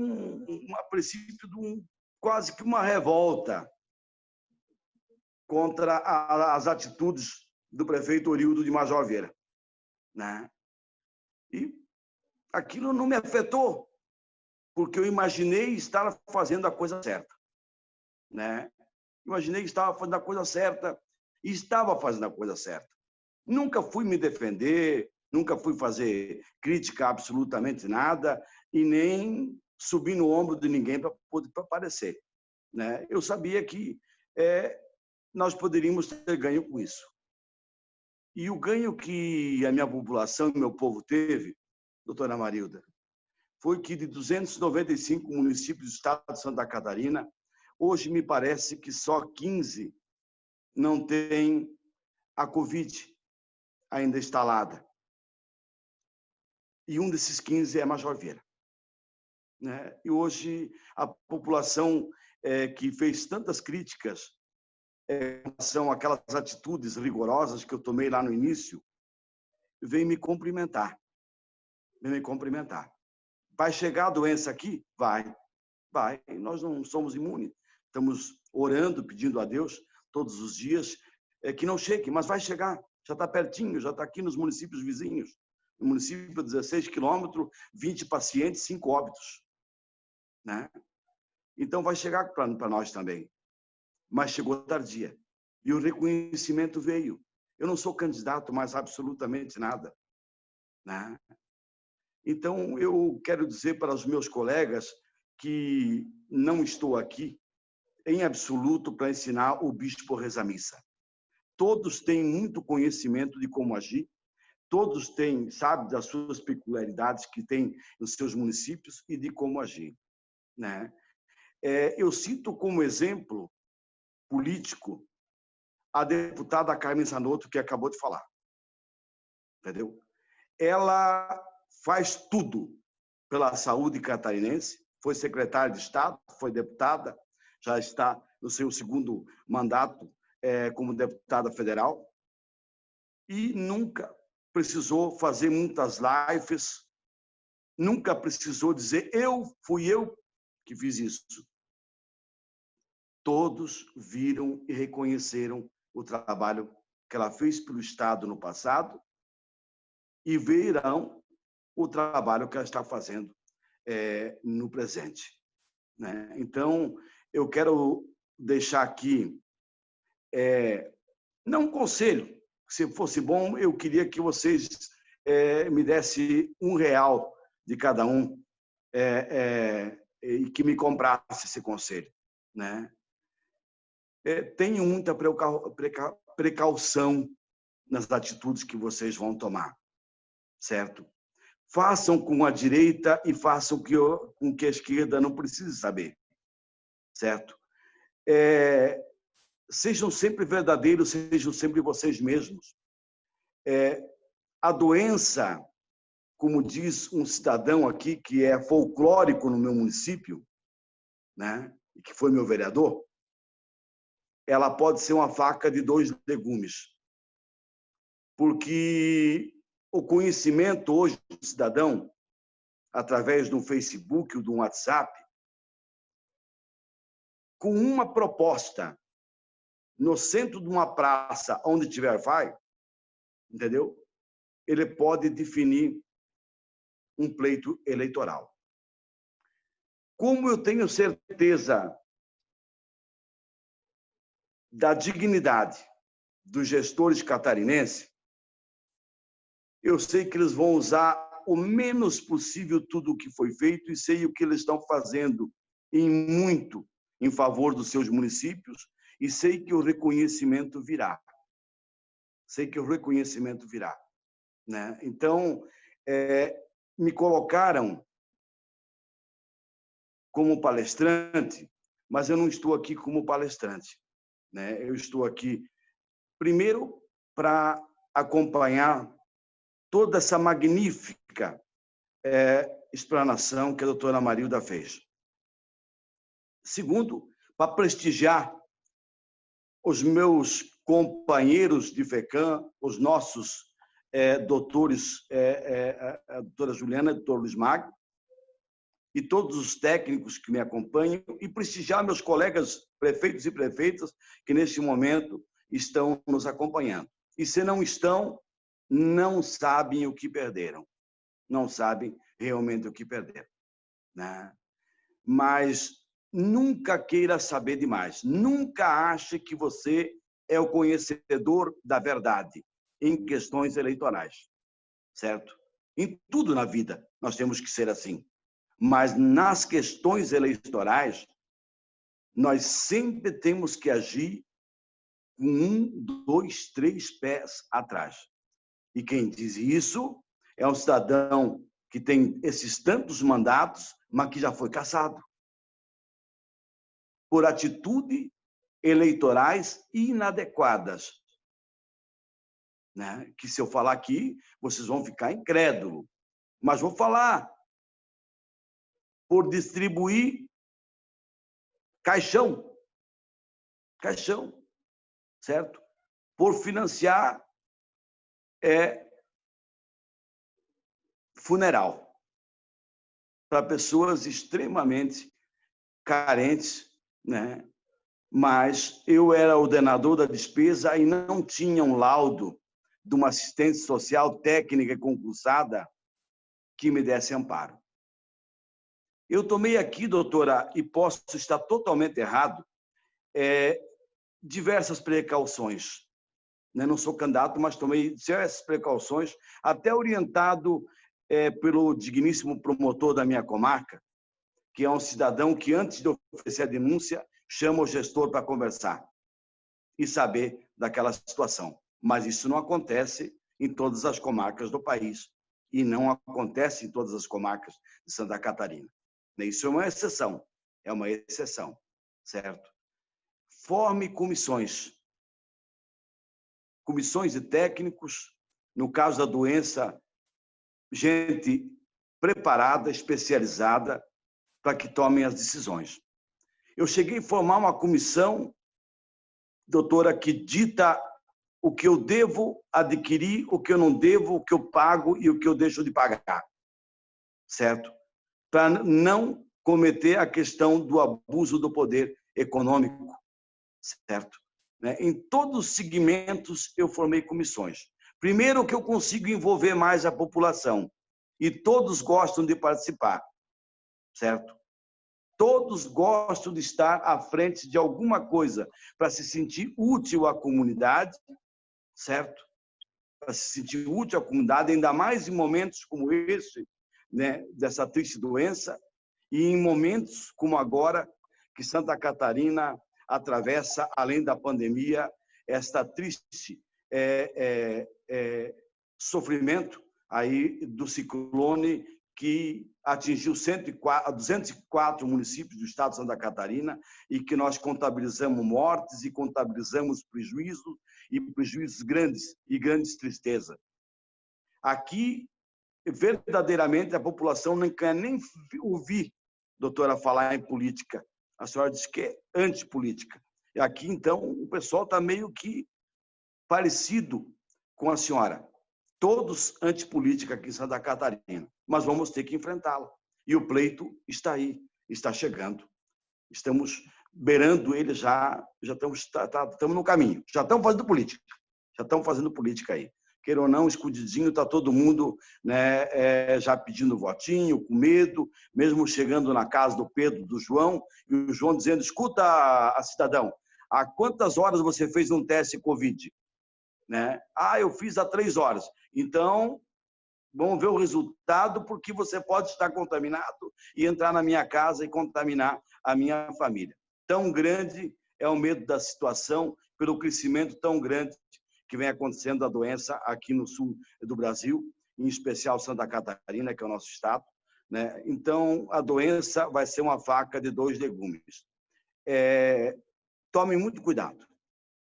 Speaker 2: a princípio quase que uma revolta contra as atitudes do prefeito Orildo de Major Vieira, né? E aquilo não me afetou, porque eu imaginei estar fazendo a coisa certa, né? Imaginei que estava fazendo a coisa certa e estava fazendo a coisa certa. Nunca fui me defender, nunca fui fazer crítica a absolutamente nada e nem subir no ombro de ninguém para aparecer, né? Eu sabia que nós poderíamos ter ganho com isso. E o ganho que a minha população e meu povo teve, doutora Marilda, foi que de 295 municípios do estado de Santa Catarina, hoje me parece que só 15 não têm a Covid ainda instalada. E um desses 15 é Major Vieira, né? E hoje a população que fez tantas críticas em relação àquelas atitudes rigorosas que eu tomei lá no início, vem me cumprimentar. Vem me cumprimentar. Vai chegar a doença aqui? Vai. Nós não somos imunes. Estamos orando, pedindo a Deus todos os dias que não chegue, mas vai chegar. Já está pertinho, já está aqui nos municípios vizinhos. No município, 16 quilômetros, 20 pacientes, 5 óbitos, né? Então, vai chegar para nós também. Mas chegou tardia. E o reconhecimento veio. Eu não sou candidato mais absolutamente nada, né? Então, eu quero dizer para os meus colegas que não estou aqui, em absoluto, para ensinar o bispo a rezar missa. Todos têm muito conhecimento de como agir, todos têm, sabe, das suas peculiaridades que têm nos seus municípios e de como agir, né? Eu cito como exemplo político a deputada Carmen Zanotto, que acabou de falar, entendeu? Ela faz tudo pela saúde catarinense, foi secretária de Estado, foi deputada, já está no seu 2º mandato como deputada federal, e nunca precisou fazer muitas lives, nunca precisou dizer, fui eu que fiz isso. Todos viram e reconheceram o trabalho que ela fez pelo Estado no passado e verão o trabalho que ela está fazendo no presente, né? Então, eu quero deixar aqui, não um conselho, se fosse bom, eu queria que vocês me dessem R$1 de cada um e que me comprasse esse conselho, né? Tenham muita precaução nas atitudes que vocês vão tomar, certo? Façam com a direita e façam com que a esquerda não precise saber, certo? Sejam sempre verdadeiros, sejam sempre vocês mesmos. A doença como diz um cidadão aqui que é folclórico no meu município, né, e que foi meu vereador, ela pode ser uma faca de dois legumes. Porque o conhecimento hoje do cidadão, através do Facebook ou do WhatsApp, com uma proposta no centro de uma praça, onde tiver Wi-Fi, entendeu? Ele pode definir um pleito eleitoral. Como eu tenho certeza da dignidade dos gestores catarinenses, eu sei que eles vão usar o menos possível tudo o que foi feito e sei o que eles estão fazendo em favor dos seus municípios e sei que o reconhecimento virá. Sei que o reconhecimento virá, né? Então, me colocaram como palestrante, mas eu não estou aqui como palestrante, né? Eu estou aqui, primeiro, para acompanhar toda essa magnífica explanação que a doutora Marilda fez. Segundo, para prestigiar os meus companheiros de FECAM, os nossos doutores, a doutora Juliana, o doutor Luiz Magno, e todos os técnicos que me acompanham, e prestigiar meus colegas prefeitos e prefeitas que, neste momento, estão nos acompanhando. E se não estão, não sabem o que perderam. Não sabem realmente o que perderam, né? Mas nunca queira saber demais. Nunca ache que você é o conhecedor da verdade em questões eleitorais, certo? Em tudo na vida nós temos que ser assim. Mas nas questões eleitorais, nós sempre temos que agir com 1, 2, 3 pés atrás. E quem diz isso é um cidadão que tem esses tantos mandatos, mas que já foi cassado por atitudes eleitorais inadequadas, né? Que se eu falar aqui, vocês vão ficar incrédulos. Mas vou falar. Por distribuir caixão, certo? Por financiar funeral para pessoas extremamente carentes, né? Mas eu era ordenador da despesa e não tinha um laudo de uma assistente social técnica e concursada que me desse amparo. Eu tomei aqui, doutora, e posso estar totalmente errado, diversas precauções. Não sou candidato, mas tomei diversas precauções, até orientado pelo digníssimo promotor da minha comarca, que é um cidadão que, antes de oferecer a denúncia, chama o gestor para conversar e saber daquela situação. Mas isso não acontece em todas as comarcas do país e não acontece em todas as comarcas de Santa Catarina. Isso é uma exceção, certo? Forme comissões de técnicos, no caso da doença, gente preparada, especializada, para que tomem as decisões. Eu cheguei a formar uma comissão, doutora, que dita o que eu devo adquirir, o que eu não devo, o que eu pago e o que eu deixo de pagar, certo? Para não cometer a questão do abuso do poder econômico, certo? Em todos os segmentos eu formei comissões. Primeiro, que eu consigo envolver mais a população e todos gostam de participar, certo? Todos gostam de estar à frente de alguma coisa para se sentir útil à comunidade, certo? Para se sentir útil à comunidade, ainda mais em momentos como esse, né, dessa triste doença, e em momentos como agora, que Santa Catarina atravessa, além da pandemia, esta triste sofrimento aí do ciclone que atingiu 204 municípios do estado de Santa Catarina e que nós contabilizamos mortes e contabilizamos prejuízos grandes e grandes tristezas. Aqui verdadeiramente a população não quer nem ouvir doutora falar em política. A senhora diz que é antipolítica. E aqui, então, o pessoal está meio que parecido com a senhora. Todos antipolítica aqui em Santa Catarina. Mas vamos ter que enfrentá-la. E o pleito está aí, está chegando. Estamos beirando ele já estamos no caminho. Já estamos fazendo política. Já estamos fazendo política aí. Queira ou não, escondidinho, está todo mundo, né, já pedindo votinho, com medo, mesmo chegando na casa do Pedro, do João, e o João dizendo, escuta, cidadão, há quantas horas você fez um teste Covid? Né? Ah, eu fiz há 3 horas. Então, vamos ver o resultado, porque você pode estar contaminado e entrar na minha casa e contaminar a minha família. Tão grande é o medo da situação, pelo crescimento tão grande que vem acontecendo a doença aqui no sul do Brasil, em especial Santa Catarina, que é o nosso estado. Né? Então, a doença vai ser uma faca de 2 legumes. Tome muito cuidado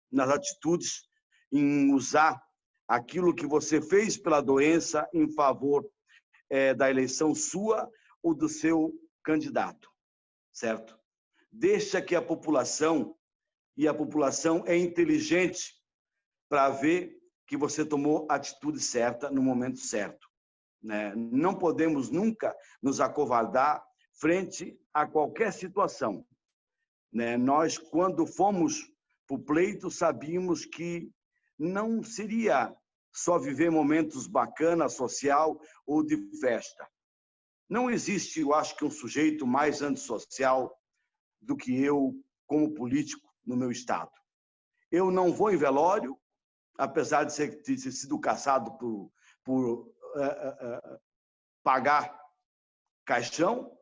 Speaker 2: nas atitudes, em usar aquilo que você fez pela doença em favor da eleição sua ou do seu candidato, certo? Deixa que a população, e a população é inteligente para ver que você tomou a atitude certa no momento certo. Né? Não podemos nunca nos acovardar frente a qualquer situação. Né? Nós, quando fomos para o pleito, sabíamos que não seria só viver momentos bacanas, social ou de festa. Não existe, eu acho que, um sujeito mais antissocial do que eu, como político, no meu estado. Eu não vou em velório, apesar de ter sido caçado por pagar caixão.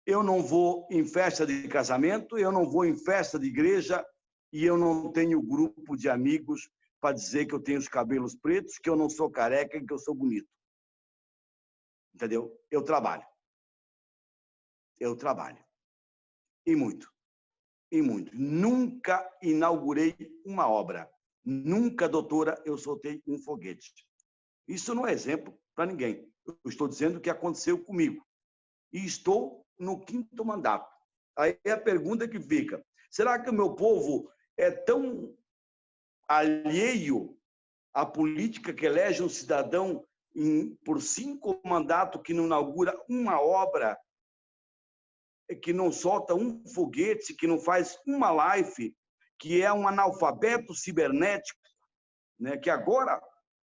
Speaker 2: Eu não vou em festa de casamento, eu não vou em festa de igreja e eu não tenho grupo de amigos para dizer que eu tenho os cabelos pretos, que eu não sou careca e que eu sou bonito. Entendeu? Eu trabalho. Eu trabalho. E muito. E muito. Nunca inaugurei uma obra. Nunca, doutora, eu soltei um foguete. Isso não é exemplo para ninguém. Eu estou dizendo o que aconteceu comigo. E estou no 5º mandato. Aí é a pergunta que fica: será que o meu povo é tão alheio à política que elege um cidadão por 5 mandatos que não inaugura uma obra, que não solta um foguete, que não faz uma live, que é um analfabeto cibernético, né? Que agora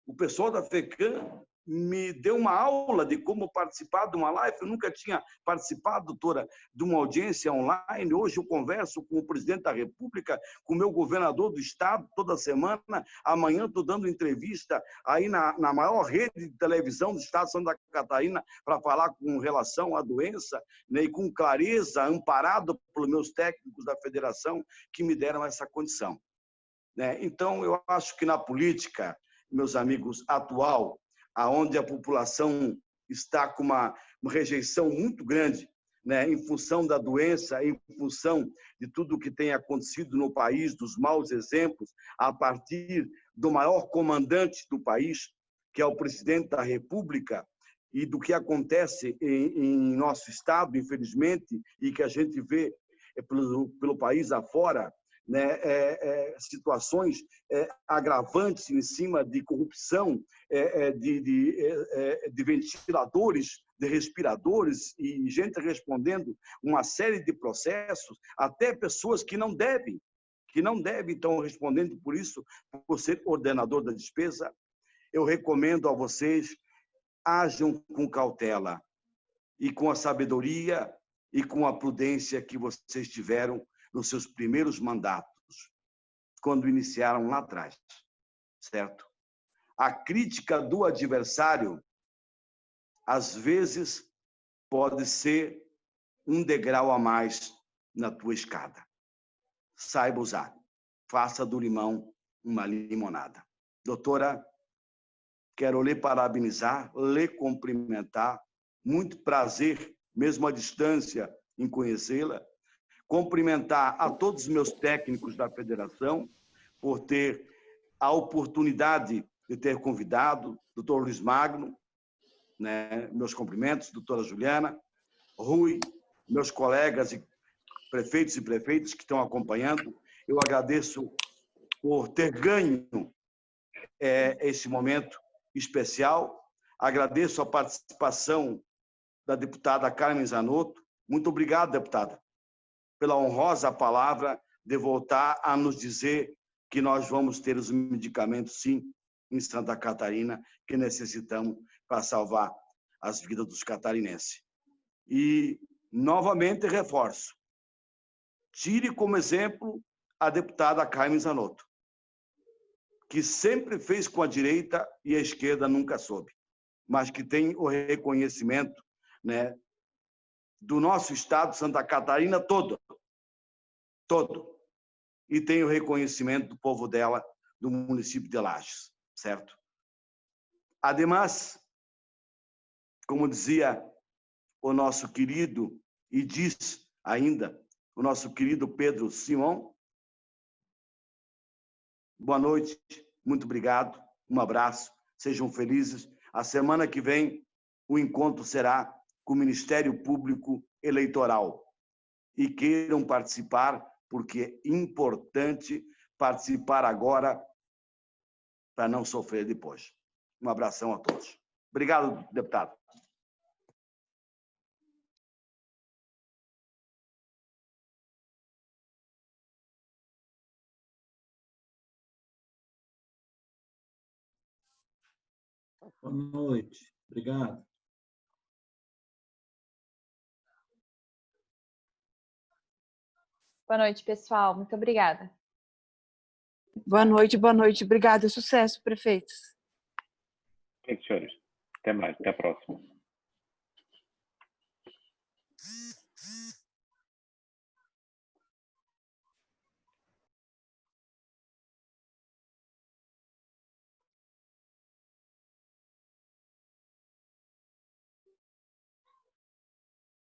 Speaker 2: o pessoal da FECAM me deu uma aula de como participar de uma live. Eu nunca tinha participado, doutora, de uma audiência online. Hoje eu converso com o presidente da República, com o meu governador do estado, toda semana. Amanhã estou dando entrevista aí na maior rede de televisão do estado de Santa Catarina para falar com relação à doença, né, e com clareza, amparado pelos meus técnicos da federação que me deram essa condição. Né? Então, eu acho que na política, meus amigos, atual, aonde a população está com uma rejeição muito grande, né, em função da doença, em função de tudo o que tem acontecido no país, dos maus exemplos, a partir do maior comandante do país, que é o presidente da República, e do que acontece em nosso estado, infelizmente, e que a gente vê pelo país afora, né, situações agravantes em cima de corrupção, de ventiladores, de respiradores, e gente respondendo uma série de processos, até pessoas que não devem estão respondendo por isso, por ser ordenador da despesa. Eu recomendo a vocês, ajam com cautela e com a sabedoria e com a prudência que vocês tiveram nos seus primeiros mandatos, quando iniciaram lá atrás, certo? A crítica do adversário, às vezes, pode ser um degrau a mais na tua escada. Saiba usar. Faça do limão uma limonada. Doutora, quero lhe parabenizar, lhe cumprimentar. Muito prazer, mesmo à distância, em conhecê-la. Cumprimentar a todos os meus técnicos da federação por ter a oportunidade de ter convidado o doutor Luiz Magno, né? Meus cumprimentos, doutora Juliana, Rui, meus colegas e prefeitos que estão acompanhando. Eu agradeço por ter ganho esse momento especial. Agradeço a participação da deputada Carmen Zanotto. Muito obrigado, deputada, pela honrosa palavra de voltar a nos dizer que nós vamos ter os medicamentos, sim, em Santa Catarina, que necessitamos para salvar as vidas dos catarinenses. E, novamente, reforço, tire como exemplo a deputada Carmen Zanotto, que sempre fez com a direita e a esquerda nunca soube, mas que tem o reconhecimento, né, do nosso estado, Santa Catarina, todo. E tem o reconhecimento do povo dela, do município de Lages, certo? Ademais, como dizia o nosso querido, e diz ainda, o nosso querido Pedro Simão, boa noite, muito obrigado, um abraço, sejam felizes. A semana que vem, o encontro será com o Ministério Público Eleitoral. E queiram participar, porque é importante participar agora para não sofrer depois. Um abração a todos. Obrigado, deputado.
Speaker 6: Boa noite. Obrigado.
Speaker 1: Boa noite, pessoal. Muito obrigada.
Speaker 3: Boa noite, boa noite. Obrigada. Sucesso, prefeitos.
Speaker 5: Senhores, até mais. Até a próxima.